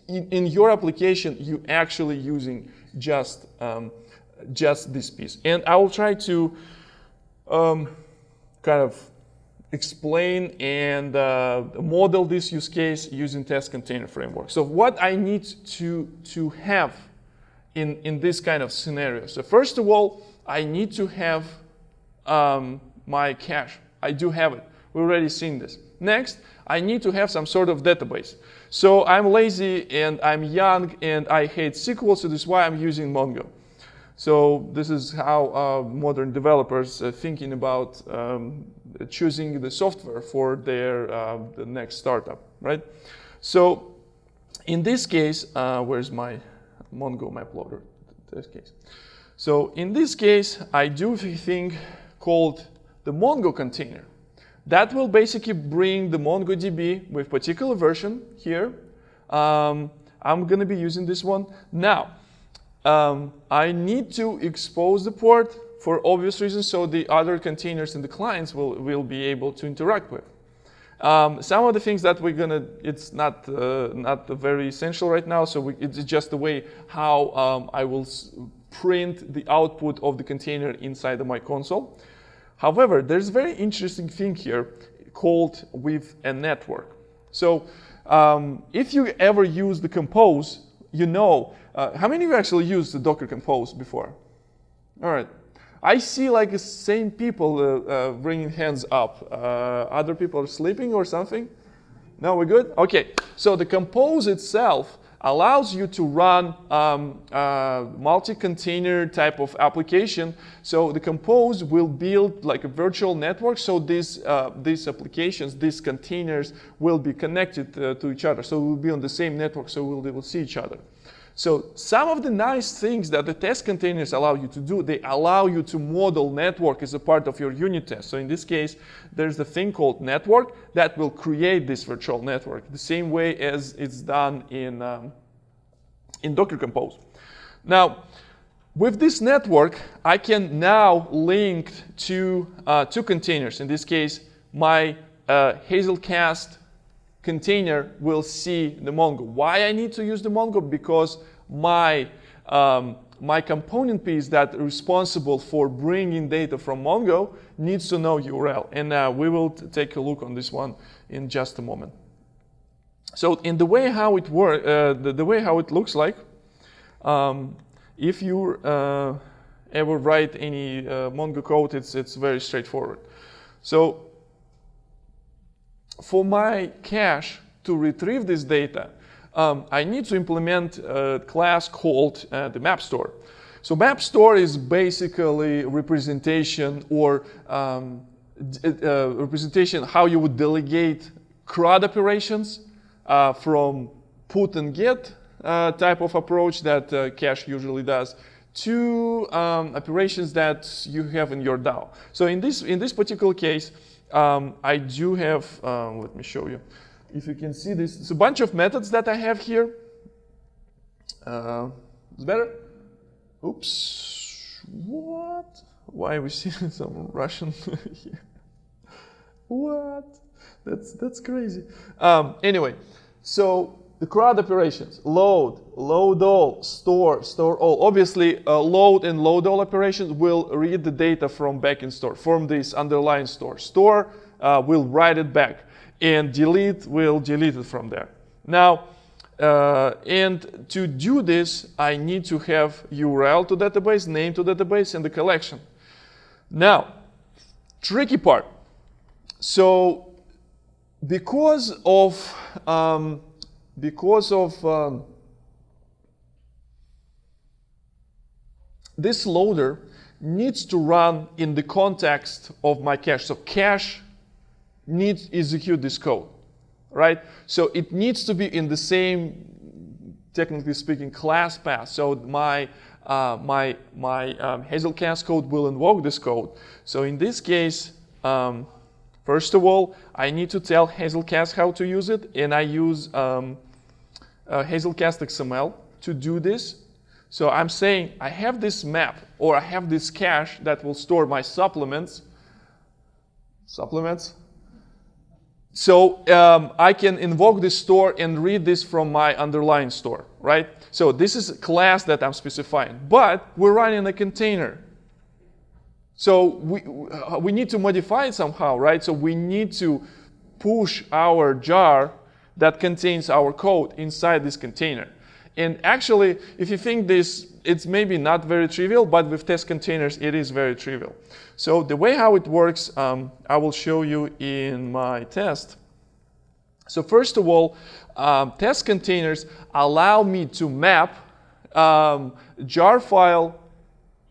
in your application, you actually using just this piece. And I will try to kind of explain and model this use case using test container framework. So what I need to have in this kind of scenario. So first of all, I need to have my cache. I do have it. We've already seen this. Next, I need to have some sort of database. So I'm lazy and I'm young and I hate SQL, so this is why I'm using Mongo. So this is how modern developers are thinking about choosing the software for their the next startup, right? So in this case, where's my Mongo map loader? This case. So in this case, I do a thing called the Mongo container. That will basically bring the MongoDB with particular version here. I'm going to be using this one now. I need to expose the port for obvious reasons, so the other containers and the clients will be able to interact with. Some of the things that we're gonna, it's not very essential right now, so it's just the way how I will print the output of the container inside of my console. However, there's a very interesting thing here called with a network. So if you ever use the compose, you know, how many of you actually used the Docker Compose before? All right. I see like the same people bringing hands up. Other people are sleeping or something? No, we're good? Okay, so the Compose itself allows you to run multi-container type of application. So the Compose will build like a virtual network, so these applications, these containers will be connected to each other. So we'll be on the same network, so they will see each other. So some of the nice things that the test containers allow you to do, they allow you to model network as a part of your unit test. So in this case, there's a thing called network that will create this virtual network, the same way as it's done in Docker Compose. Now, with this network, I can now link to two containers. In this case, my Hazelcast container will see the Mongo. Why I need to use the Mongo? Because my component piece that is responsible for bringing data from Mongo needs to know URL. And we will take a look on this one in just a moment. So in the way how it works, the way how it looks like, if you ever write any Mongo code, it's very straightforward. So for my cache to retrieve this data, I need to implement a class called the map store. So map store is basically representation or representation how you would delegate CRUD operations from put and get type of approach that cache usually does to operations that you have in your DAO. So in this particular case, I do have, let me show you. If you can see this, it's a bunch of methods that I have here. It's better? Oops, what? Why are we seeing some Russian here? What? That's crazy. Anyway, so the CRUD operations, load all, store all. Obviously, load and load all operations will read the data from backend store, from this underlying store. Store will write it back, and delete will delete it from there. Now, and to do this, I need to have URL to database, name to database, and the collection. Now, tricky part. So, because of this loader needs to run in the context of my cache. So cache needs to execute this code, right? So it needs to be in the same, technically speaking, class path. So my Hazelcast code will invoke this code. So in this case, first of all, I need to tell Hazelcast how to use it, and I use Hazelcast XML to do this. So I'm saying I have this map, or I have this cache that will store my supplements. So I can invoke this store and read this from my underlying store, right? So this is a class that I'm specifying, but we're running a container. So we need to modify it somehow, right? So we need to push our jar that contains our code inside this container. And actually, if you think this, it's maybe not very trivial, but with test containers, it is very trivial. So the way how it works, I will show you in my test. So first of all, test containers allow me to map jar file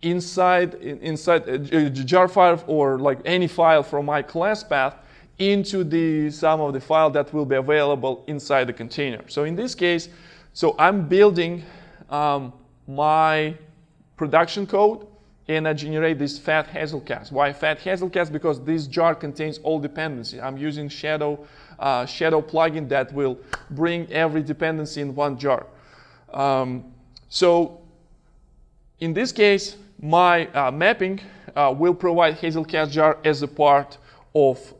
inside a jar file, or like any file from my class path, into the some of the file that will be available inside the container. So in this case, so I'm building my production code, and I generate this fat Hazelcast. Why fat Hazelcast? Because this jar contains all dependencies. I'm using Shadow plugin that will bring every dependency in one jar. So in this case, my mapping will provide Hazelcast jar as a part of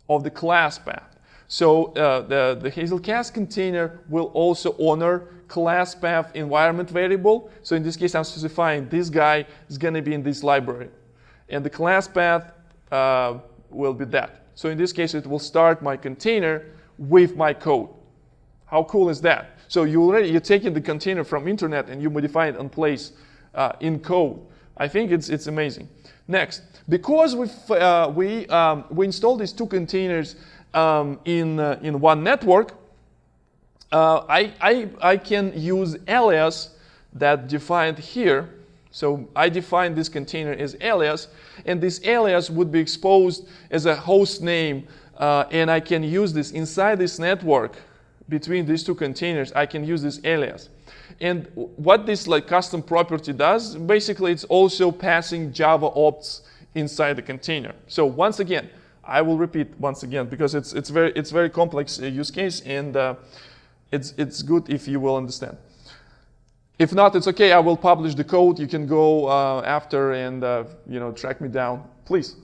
the class path. So the Hazelcast container will also honor class path environment variable. So in this case, I'm specifying this guy is going to be in this library, and the class path will be that. So in this case, it will start my container with my code. How cool is that? So you're taking the container from internet and you modify it in place in code. I think it's amazing. Next, because we installed these two containers in one network, I can use alias that defined here. So I define this container as alias, and this alias would be exposed as a host name, and I can use this inside this network between these two containers, I can use this alias. And what this like custom property does, basically it's also passing Java opts inside the container. So once again, I will repeat once again because it's very complex use case, and it's good if you will understand. If not, it's okay. I will publish the code. You can go after and track me down, please.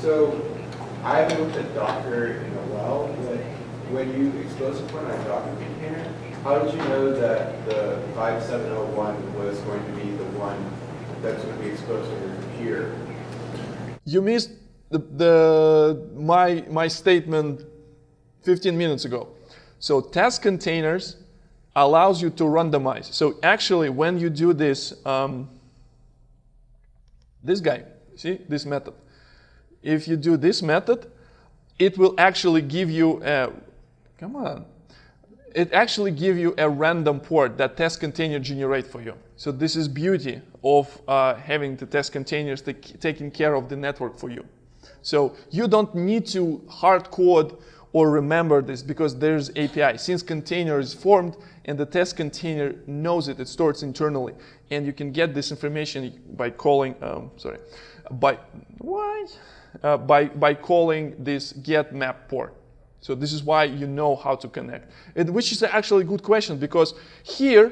So I haven't looked at Docker in a while. But when you expose a point on a Docker container, how did you know that the 5701 was going to be the one that's going to be exposed on your computer? You missed my statement 15 minutes ago. So Testcontainers allows you to randomize. So actually, when you do this, this guy, see this method. If you do this method, it will actually give you a, it actually give you a random port that test container generate for you. So this is beauty of having the test containers taking care of the network for you. So you don't need to hard code or remember this because there's API. Since container is formed and the test container knows it, it stores internally, and you can get this information by calling. By calling this get map port. So this is why you know how to connect. Which is actually a good question, because here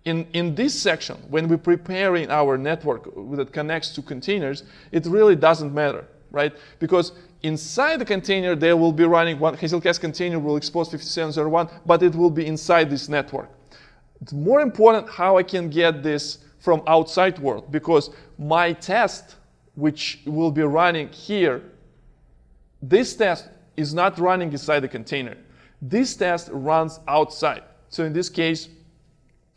in this section, when we're preparing our network that connects to containers, it really doesn't matter, right? Because inside the container, there will be running one Hazelcast container will expose 5701, but it will be inside this network. It's more important how I can get this from outside world, because my test, which will be running here, this test is not running inside the container. This test runs outside. So in this case,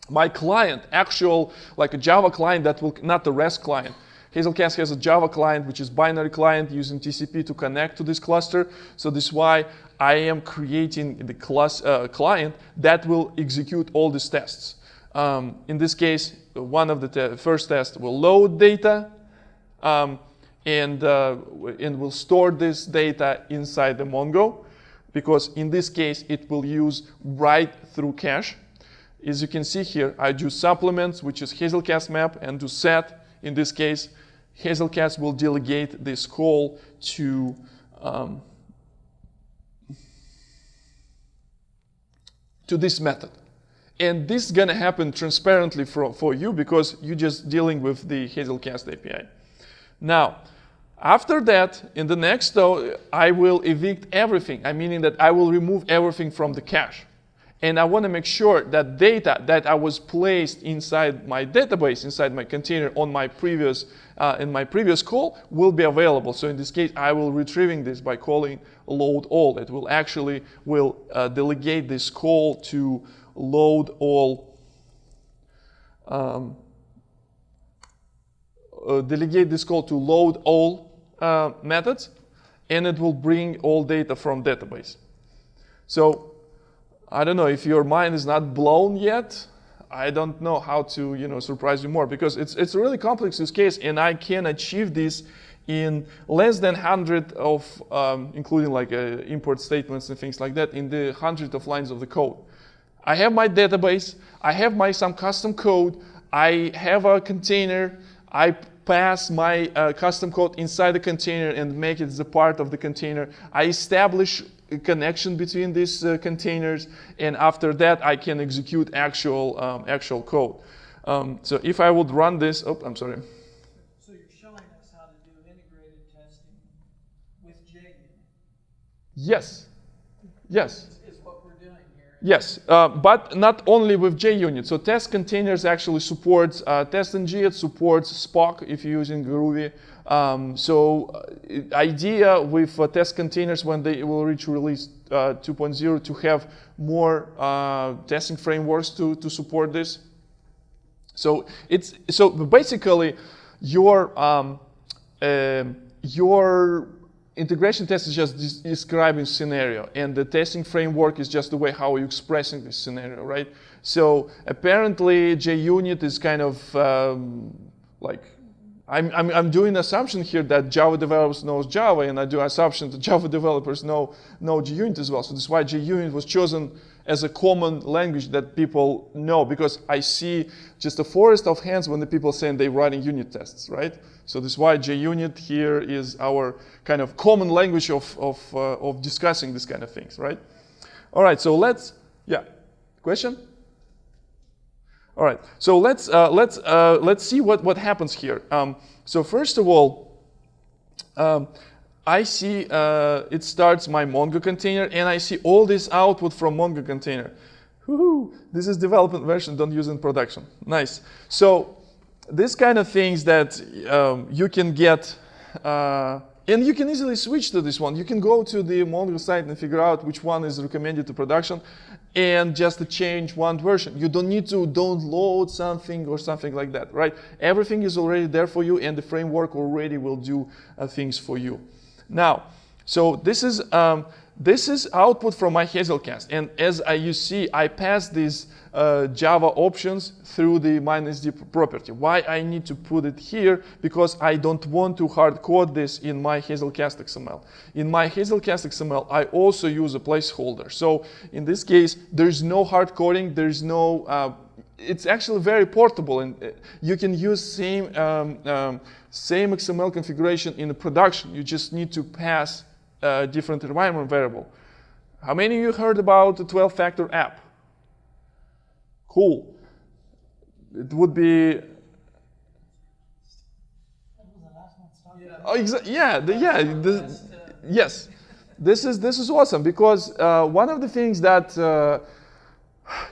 my client, actual, like a Java client that will, not the REST client. Hazelcast has a Java client, which is binary client using TCP to connect to this cluster. So this is why I am creating the client that will execute all these tests. In this case, one of the first tests will load data, and will store this data inside the Mongo, because in this case it will use write through cache. As you can see here, I do supplements, which is Hazelcast map, and do set. In this case, Hazelcast will delegate this call to this method. And this is going to happen transparently for you because you're just dealing with the Hazelcast API. Now, after that, in the next though, I will evict everything. Meaning that I will remove everything from the cache. And I want to make sure that data that I was placed inside my database, inside my container on my previous, in my previous call will be available. So in this case, I will retrieving this by calling load all. It will actually delegate this call to load all. Delegate this call to load all methods, and it will bring all data from database. So I don't know if your mind is not blown yet. I don't know how to surprise you more, because it's a really complex use case, and I can achieve this in less than 100 of, including like import statements and things like that, in the 100 of lines of the code. I have my database, I have some custom code, I have a container, I pass my custom code inside the container and make it as a part of the container. I establish a connection between these containers, and after that I can execute actual code. So if I would run this, I'm sorry. So you're showing us how to do integrated testing with JUG. Yes. Yes. Is what we're doing here. Yes, but not only with JUnit. So Testcontainers actually supports TestNG, it supports Spock if you're using Groovy. Idea with Testcontainers when they will reach release 2.0 to have more testing frameworks to support this. So basically your integration test is just describing scenario, and the testing framework is just the way how you're expressing this scenario, right? So apparently JUnit is kind of like I'm doing an assumption here that Java developers know Java, and I do assumption that Java developers know JUnit as well. So this is why JUnit was chosen as a common language that people know, because I see just a forest of hands when the people saying they're writing unit tests, right? So this is why JUnit here is our kind of common language of discussing this kind of things, right? All right, so yeah, question? All right, so let's see what happens here. So first of all, I see it starts my Mongo container, and I see all this output from Mongo container. Woohoo! This is development version, don't use in production. Nice. So this kind of things that you can get, and you can easily switch to this one. You can go to the Mongo site and figure out which one is recommended to production, and just to change one version. You don't need to download something or something like that, right? Everything is already there for you, and the framework already will do things for you. Now, so this is output from my Hazelcast, and as you see, I pass these Java options through the -d property. Why I need to put it here? Because I don't want to hard code this in my Hazelcast XML. In my Hazelcast XML, I also use a placeholder. So in this case, there's no hard coding. There's no. It's actually very portable, and you can use same XML configuration in the production. You just need to pass a different environment variable. How many of you heard about the 12-factor app? Cool. It would be. Oh, yes. This is awesome, because one of the things that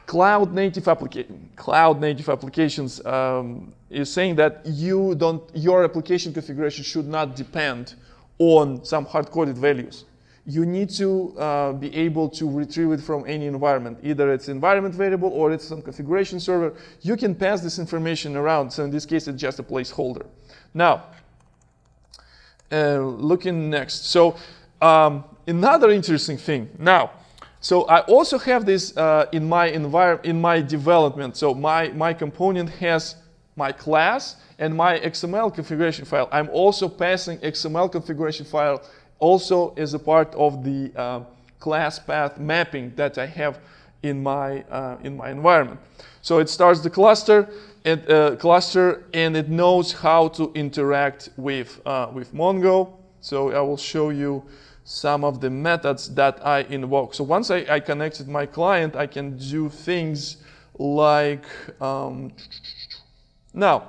cloud native applications is saying that your application configuration should not depend on some hard-coded values. You need to be able to retrieve it from any environment. Either it's environment variable or it's some configuration server. You can pass this information around. So in this case, it's just a placeholder. Now, looking next. So another interesting thing. Now, so I also have this in my development. So my component has my class and my XML configuration file. I'm also passing XML configuration file also as a part of the class path mapping that I have in my environment. So it starts the cluster and it knows how to interact with Mongo. So I will show you some of the methods that I invoke. So once I connected my client, I can do things like now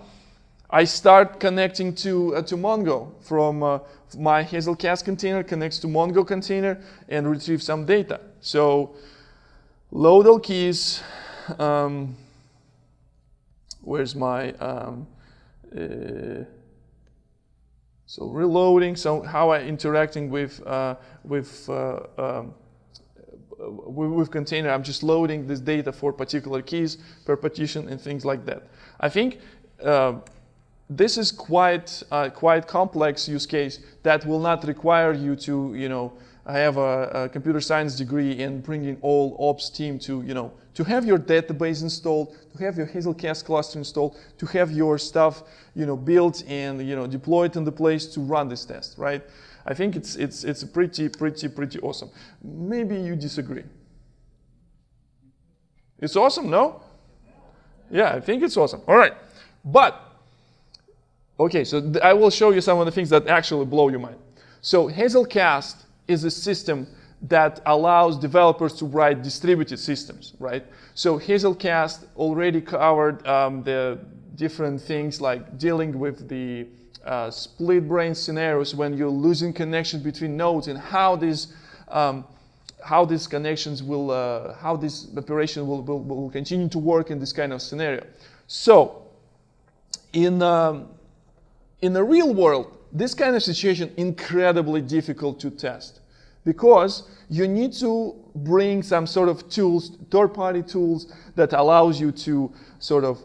I start connecting to Mongo from my Hazelcast container connects to Mongo container and retrieve some data. So load all keys. Where's my so reloading? So how I interacting with container? I'm just loading this data for particular keys per partition and things like that. I think this is quite complex use case that will not require you to have a computer science degree and bringing all ops team to to have your database installed, to have your Hazelcast cluster installed, to have your stuff built and deployed in the place to run this test, right? I think it's pretty awesome. Maybe you disagree. It's awesome, no? Yeah, I think it's awesome. All right, but okay, so I will show you some of the things that actually blow your mind. So Hazelcast is a system that allows developers to write distributed systems, right? So Hazelcast already covered the different things like dealing with the split brain scenarios when you're losing connection between nodes and how these connections will, how this operation will continue to work in this kind of scenario. So in the real world, this kind of situation incredibly difficult to test because you need to bring some sort of tools, third-party tools that allows you to sort of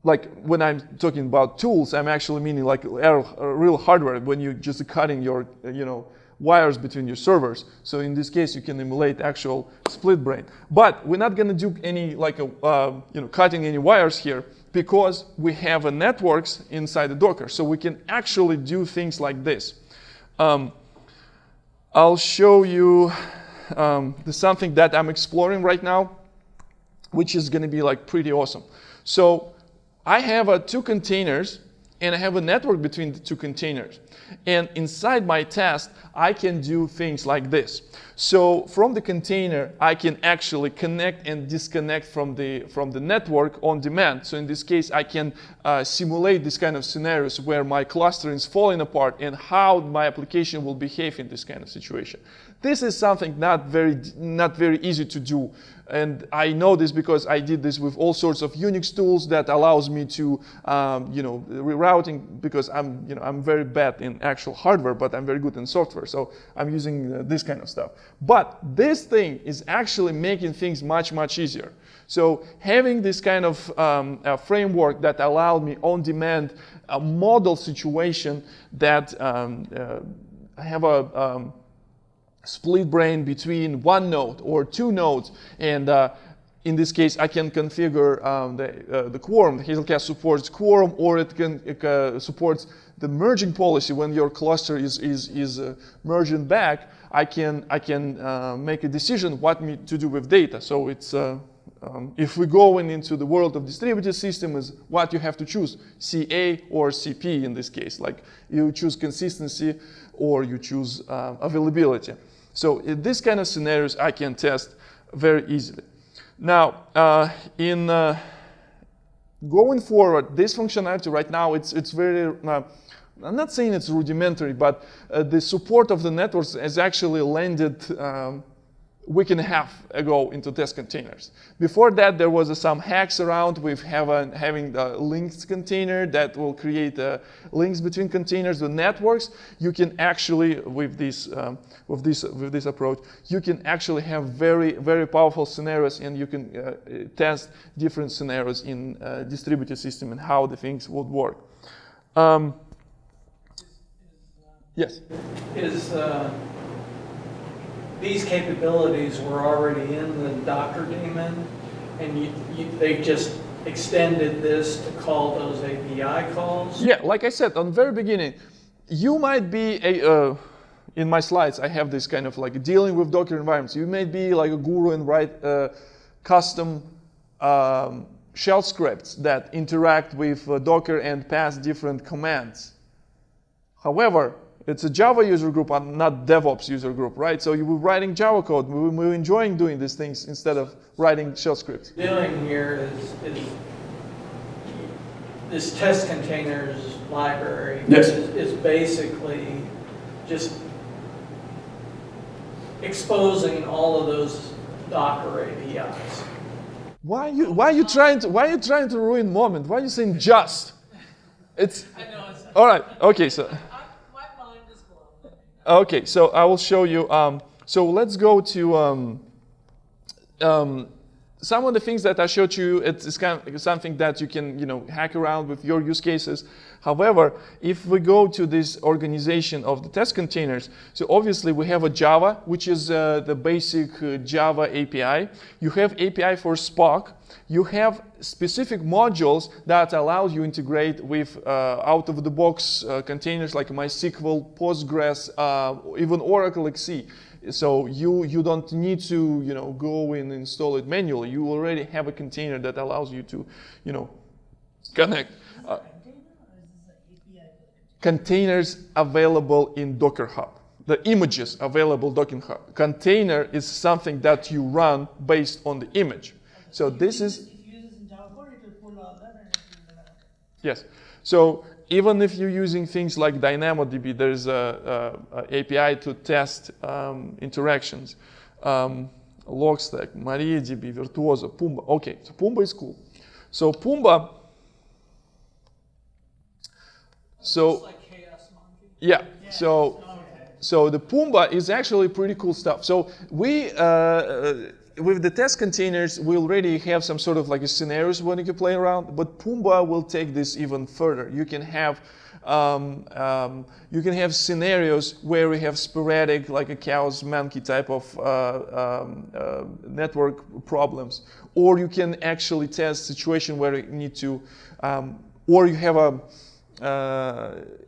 like when I'm talking about tools, I'm actually meaning like real hardware when you're just cutting your wires between your servers. So in this case, you can emulate actual split brain. But we're not going to do any like cutting any wires here. because we have a networks inside the Docker. So we can actually do things like this. I'll show you something that I'm exploring right now, which is going to be like pretty awesome. So I have two containers, and I have a network between the two containers. And inside my test, I can do things like this. So from the container, I can actually connect and disconnect from the network on demand. So in this case, I can simulate this kind of scenarios where my cluster is falling apart and how my application will behave in this kind of situation. This is something not very easy to do. And I know this because I did this with all sorts of Unix tools that allows me to, rerouting, because I'm very bad in actual hardware, but I'm very good in software. So I'm using this kind of stuff. But this thing is actually making things much, much easier. So having this kind of a framework that allowed me on demand a model situation that I have a split brain between one node or two nodes, and in this case, I can configure the quorum. The Hazelcast supports quorum, or it supports the merging policy. When your cluster is merging back, I can make a decision what to do with data. So it's if we go into the world of distributed system, is what you have to choose, CA or CP in this case. Like you choose consistency or you choose availability. So in this kind of scenarios, I can test very easily. Now, in going forward, this functionality right now, it's very, I'm not saying it's rudimentary, but the support of the networks has actually landed a week and a half ago into test containers. Before that, there was some hacks around with having the links container that will create links between containers. The networks, you can actually, with this approach, you can actually have very, very powerful scenarios, and you can test different scenarios in distributed system and how the things would work. Yes? These capabilities were already in the Docker daemon, and they just extended this to call those API calls? Yeah, like I said, on the very beginning, you might be in my slides, I have this kind of like dealing with Docker environments. You may be like a guru and write custom shell scripts that interact with Docker and pass different commands. However, it's a Java user group, not DevOps user group, right? So you were writing Java code. We're enjoying doing these things instead of writing shell scripts. Doing here is this test containers library, yes, is basically just exposing all of those Docker APIs. Why are you trying to ruin moment? Why are you saying just? It's I know it's all right. Okay, so. My mind is blown. Okay, so I will show you. So let's go to some of the things that I showed you. It's kind of something that you can hack around with your use cases. However, if we go to this organization of the test containers, so obviously we have a Java, which is the basic Java API. You have API for Spark. You have specific modules that allow you to integrate with out-of-the-box containers like MySQL, Postgres, even Oracle XC. So you don't need to go and install it manually. You already have a container that allows you to connect. Containers available in Docker Hub. The images available Docker Hub. Container is something that you run based on the image. So this is. If you use this in Java code, it will pull all that and it will. Yes. So even if you're using things like DynamoDB, there's a API to test interactions. Logstack, MariaDB, Virtuoso, Pumbaa. Okay, so Pumbaa is cool. So Pumbaa. So like Chaos Monkey. yeah. So the Pumbaa is actually pretty cool stuff. So we with the test containers, we already have some sort of like a scenarios when you can play around, but Pumbaa will take this even further. You can have You can have scenarios where we have sporadic, like a cow's monkey type of network problems. Or you can actually test situation where you need to, or you have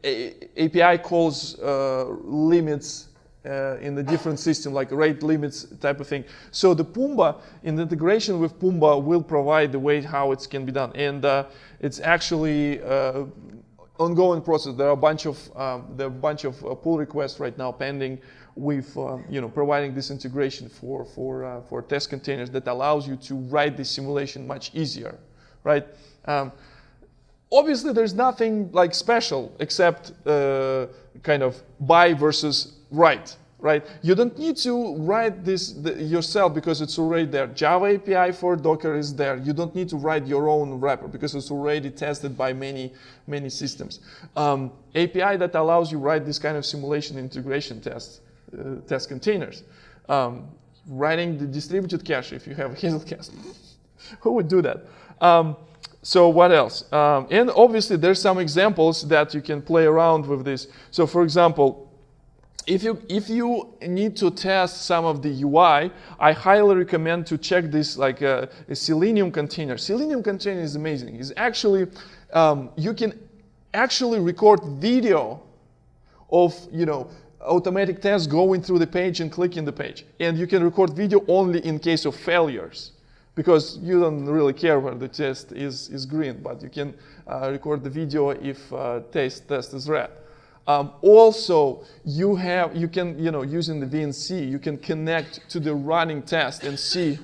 API calls limits in the different system, like rate limits type of thing. So the Pumbaa, in the integration with Pumbaa, will provide the way how it can be done. And it's actually ongoing process. There are a bunch of pull requests right now pending with providing this integration for test containers that allows you to write the simulation much easier, right? Obviously, there's nothing like special except kind of buy versus write, right? You don't need to write this yourself because it's already there. Java API for Docker is there. You don't need to write your own wrapper because it's already tested by many systems. API that allows you write this kind of simulation integration tests, test containers. Writing the distributed cache if you have a Hazelcast. Who would do that? So what else? And obviously there's some examples that you can play around with this. So for example, if you need to test some of the UI, I highly recommend to check this like a Selenium container. Selenium container is amazing. It's actually, you can actually record video of, automatic tests going through the page and clicking the page. And you can record video only in case of failures, because you don't really care where the test is green, but you can record the video if test is red. Also, you can using the VNC, you can connect to the running test and see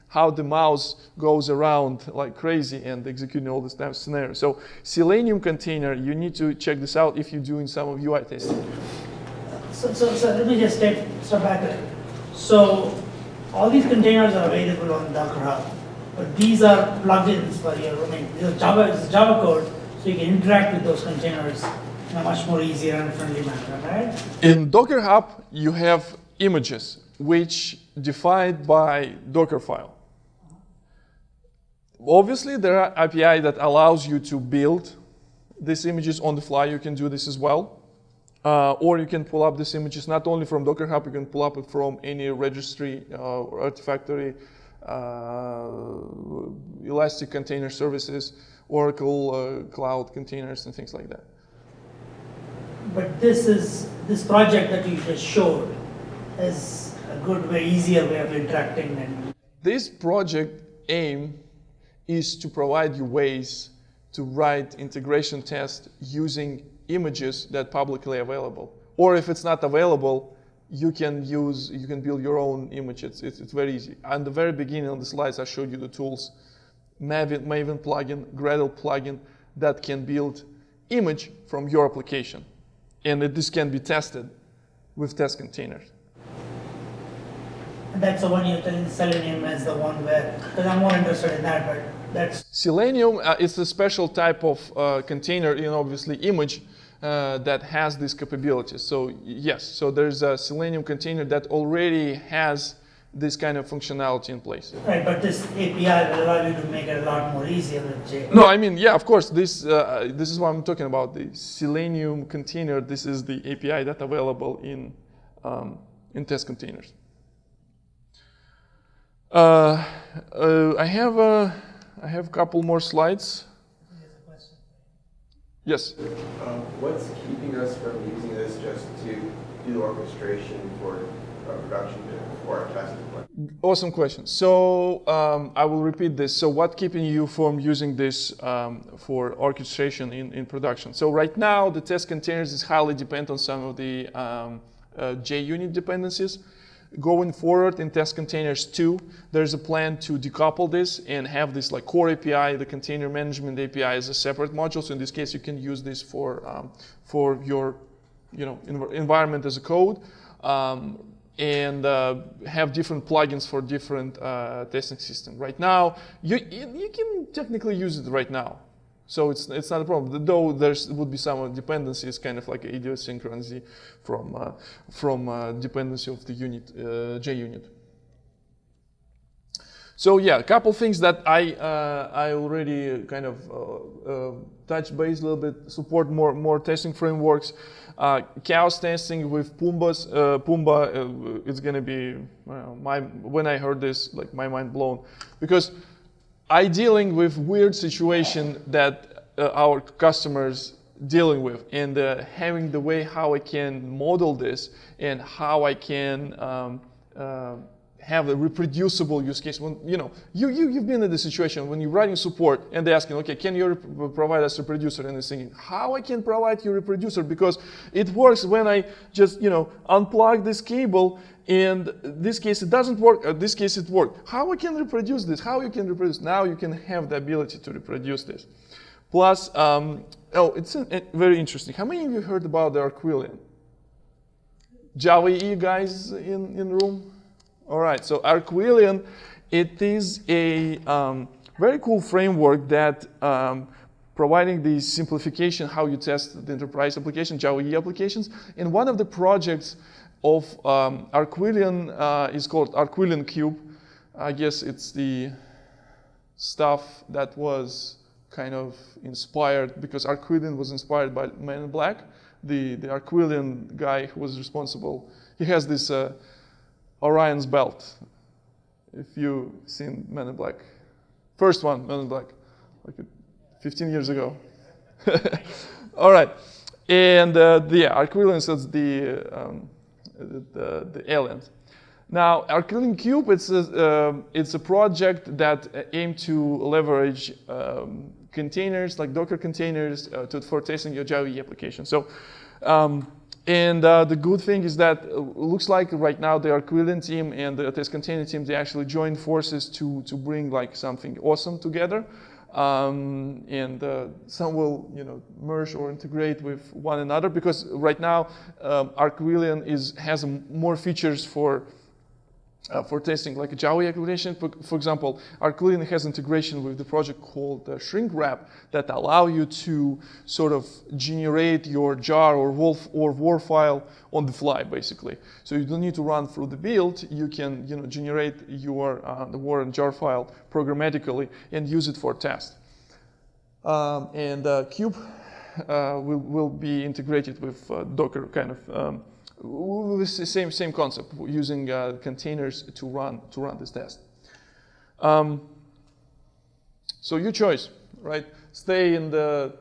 how the mouse goes around like crazy and executing all this type of scenario. So Selenium container, you need to check this out if you're doing some of UI testing. So let me just take a step back. So all these containers are available on Docker Hub, but these are plugins for your, this is Java code, so you can interact with those containers in a much more easier and friendly manner, right? In Docker Hub, you have images, which defined by Docker file. Obviously, there are API that allows you to build these images on the fly. You can do this as well. Or you can pull up these images not only from Docker Hub, you can pull up it from any registry or Artifactory, Elastic Container Services, Oracle Cloud Containers, and things like that. But this project that you just showed is a good way, easier way of interacting. And this project aim is to provide you ways to write integration tests using images that are publicly available. Or if it's not available, you can build your own image. It's very easy. At the very beginning of the slides, I showed you the tools, Maven plugin, Gradle plugin, that can build image from your application. And this can be tested with test containers. And that's the one you're telling Selenium as the one where, because I'm more interested in that, but that's... Selenium is a special type of container, obviously image, that has these capabilities. So yes, so there's a Selenium container that already has this kind of functionality in place. Right, but this API will allow you to make it a lot more easier with J. No, I mean, yeah, of course, this is what I'm talking about, the Selenium container. This is the API that's available in test containers. I have a couple more slides. Yes? What's keeping us from using this just to do orchestration for production for our testing? Awesome question. So I will repeat this. So what's keeping you from using this for orchestration in production? So right now, the test containers is highly dependent on some of the JUnit dependencies. Going forward in test containers 2, there's a plan to decouple this and have this like core API, the container management API as a separate module. So in this case, you can use this for your environment as a code. And have different plugins for different testing systems. Right now, you can technically use it right now. So it's not a problem, though there would be some dependencies, kind of like idiosyncrasy from dependency of the unit, JUnit. So yeah, a couple things that I already kind of touched base a little bit. Support more testing frameworks. Chaos testing with Pumbas. Pumba, it's gonna be when I heard this, like my mind blown, because I dealing with weird situation that our customers dealing with, and having the way how I can model this and how I can have a reproducible use case. When you've been in the situation when you're writing support and they're asking, okay, can you provide us a reproducer? And they're thinking, how I can provide you a reproducer, because it works when I just unplug this cable, and this case it doesn't work, this case it worked. How I can reproduce this? How you can reproduce? Now you can have the ability to reproduce this. Plus, it's very interesting. How many of you heard about the Arquillian? Java EE guys in room? All right, so Arquillian, it is a very cool framework that providing the simplification how you test the enterprise application, Java EE applications. And one of the projects of Arquillian is called Arquillian Cube. I guess it's the stuff that was kind of inspired, because Arquillian was inspired by Men in Black. The Arquillian guy who was responsible, he has this Orion's belt. If you've seen Men in Black. First one, Men in Black, like 15 years ago. All right, and Arquillian is the aliens. Now, Arquillian Cube, it's a project that aims to leverage containers, like Docker containers, for testing your Java EE application. So, the good thing is that it looks like right now the Arquillian team and the Testcontainer team, they actually join forces to bring like something awesome together. Some will merge or integrate with one another, because right now Arquillian has more features for testing, like a Java application. For example, Arquillian has integration with the project called Shrink Wrap that allow you to sort of generate your jar or WAR file on the fly, basically. So you don't need to run through the build. You can generate your the WAR and jar file programmatically and use it for test. Cube will be integrated with Docker kind of. With the same concept, using containers to run this test. So your choice, right? Stay in the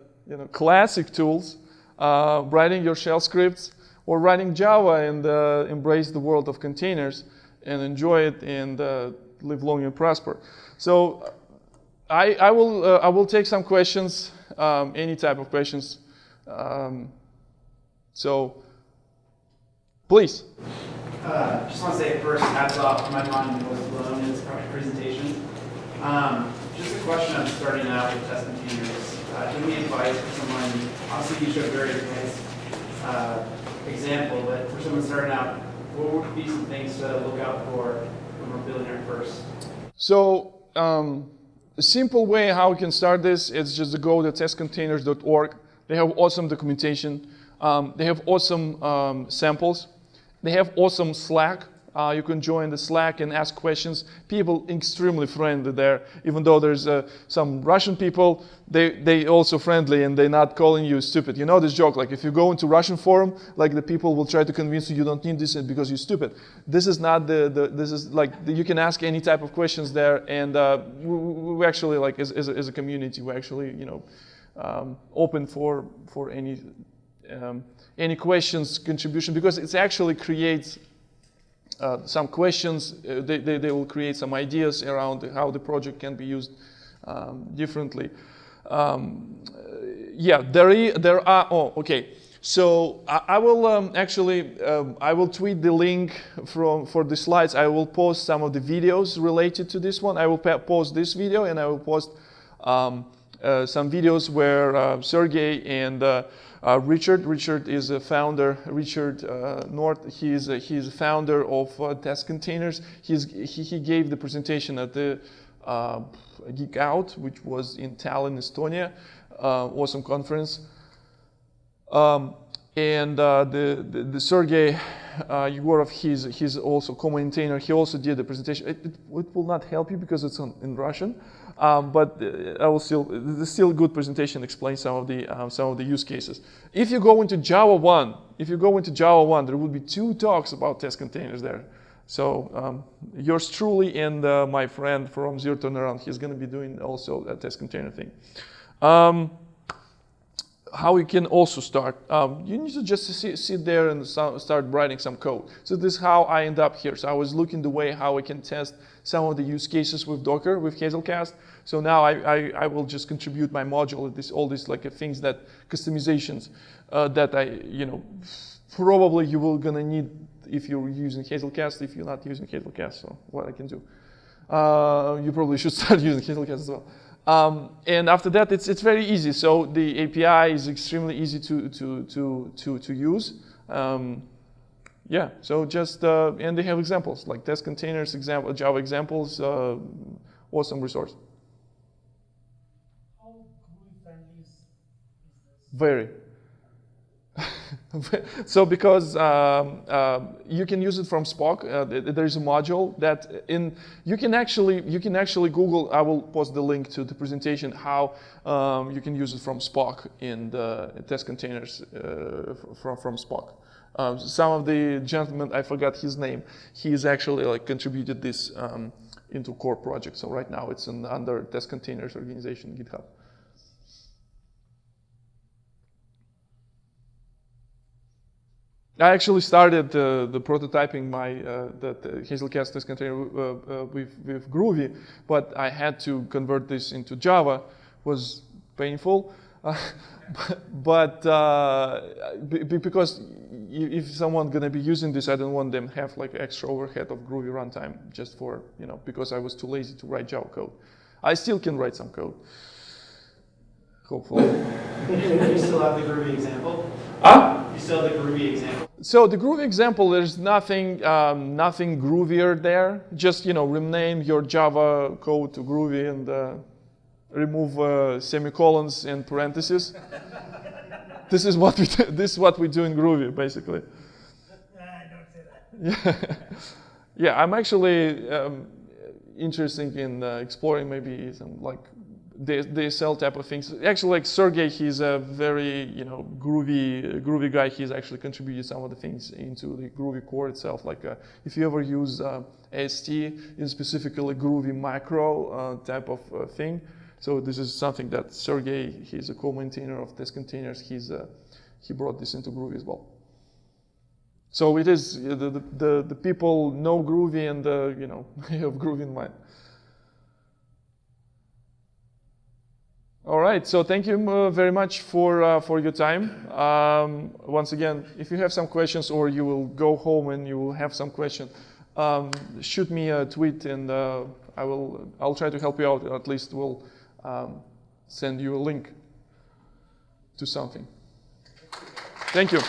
classic tools, writing your shell scripts, or writing Java and embrace the world of containers and enjoy it and live long and prosper. So I will take some questions, any type of questions. Please. Just want to say first, hats off. My mind was blown in this presentation. Just a question on starting out with Testcontainers. Give me advice for someone, obviously you showed a very advanced example, but for someone starting out, what would be some things to look out for when we're building our first? So a simple way how we can start this is just to go to testcontainers.org. They have awesome documentation. They have awesome samples. They have awesome Slack. You can join the Slack and ask questions. People extremely friendly there. Even though there's some Russian people, they also friendly and they're not calling you stupid. You know this joke, like if you go into Russian forum, like the people will try to convince you don't need this because you're stupid. This is not this is like, you can ask any type of questions there, and we actually, like as a community, we actually, open for any questions, contribution, because it actually creates some questions. They will create some ideas around how the project can be used differently. There are. Oh, okay. So I will I will tweet the link for the slides. I will post some of the videos related to this one. I will post this video, and I will post some videos where Sergey and Richard is a founder. Richard North, he's a founder of Testcontainers. He gave the presentation at the Geek Out, which was in Tallinn, Estonia. Awesome conference. The Sergey Yegorov, he's also co-maintainer. He also did the presentation. It will not help you because it's in Russian, but I will still. It's still a good presentation. Explain some of the use cases. If you go into Java 1, there will be 2 talks about test containers there. So yours truly and my friend from Zero Turnaround, he's going to be doing also a test container thing. How you can also start. You need to just sit there and start writing some code. So this is how I end up here. So I was looking the way how I can test some of the use cases with Docker, with Hazelcast. So now I will just contribute my module, all these like things that customizations that probably you will gonna need if you're using Hazelcast, if you're not using Hazelcast. So what I can do. You probably should start using Hazelcast as well. And after that, it's very easy. So the API is extremely easy to use. Yeah. So just and they have examples like test containers, Java examples. Awesome resource. How GUI friendly is this? Very. So because you can use it from Spock, there is a module that you can actually Google. I will post the link to the presentation how you can use it from Spock in the test containers from Spock. Some of the gentlemen, I forgot his name. He's actually like contributed this into core project. So right now it's under test containers organization GitHub. I actually started the prototyping the Hazelcast test container with Groovy, but I had to convert this into Java. Was painful, but because if someone gonna be using this, I don't want them have like extra overhead of Groovy runtime just for because I was too lazy to write Java code. I still can write some code. Hopefully. You still have the Groovy example? You still have the Groovy example? So the Groovy example, there's nothing groovier there. Just rename your Java code to Groovy and remove semicolons and parentheses. This is what we do in Groovy, basically. Don't say that. Yeah. I'm actually interested in exploring maybe some like DSL type of things. Actually, like Sergey, he's a very groovy guy. He's actually contributed some of the things into the Groovy core itself. Like if you ever use AST, in specifically Groovy macro type of thing. So this is something that Sergey, he's a co-maintainer of test containers. He brought this into Groovy as well. So it is the people know Groovy and have Groovy in mind. All right, so thank you very much for your time. Once again, if you have some questions or you will go home and you will have some question, shoot me a tweet and I'll try to help you out. At least we'll send you a link to something. Thank you.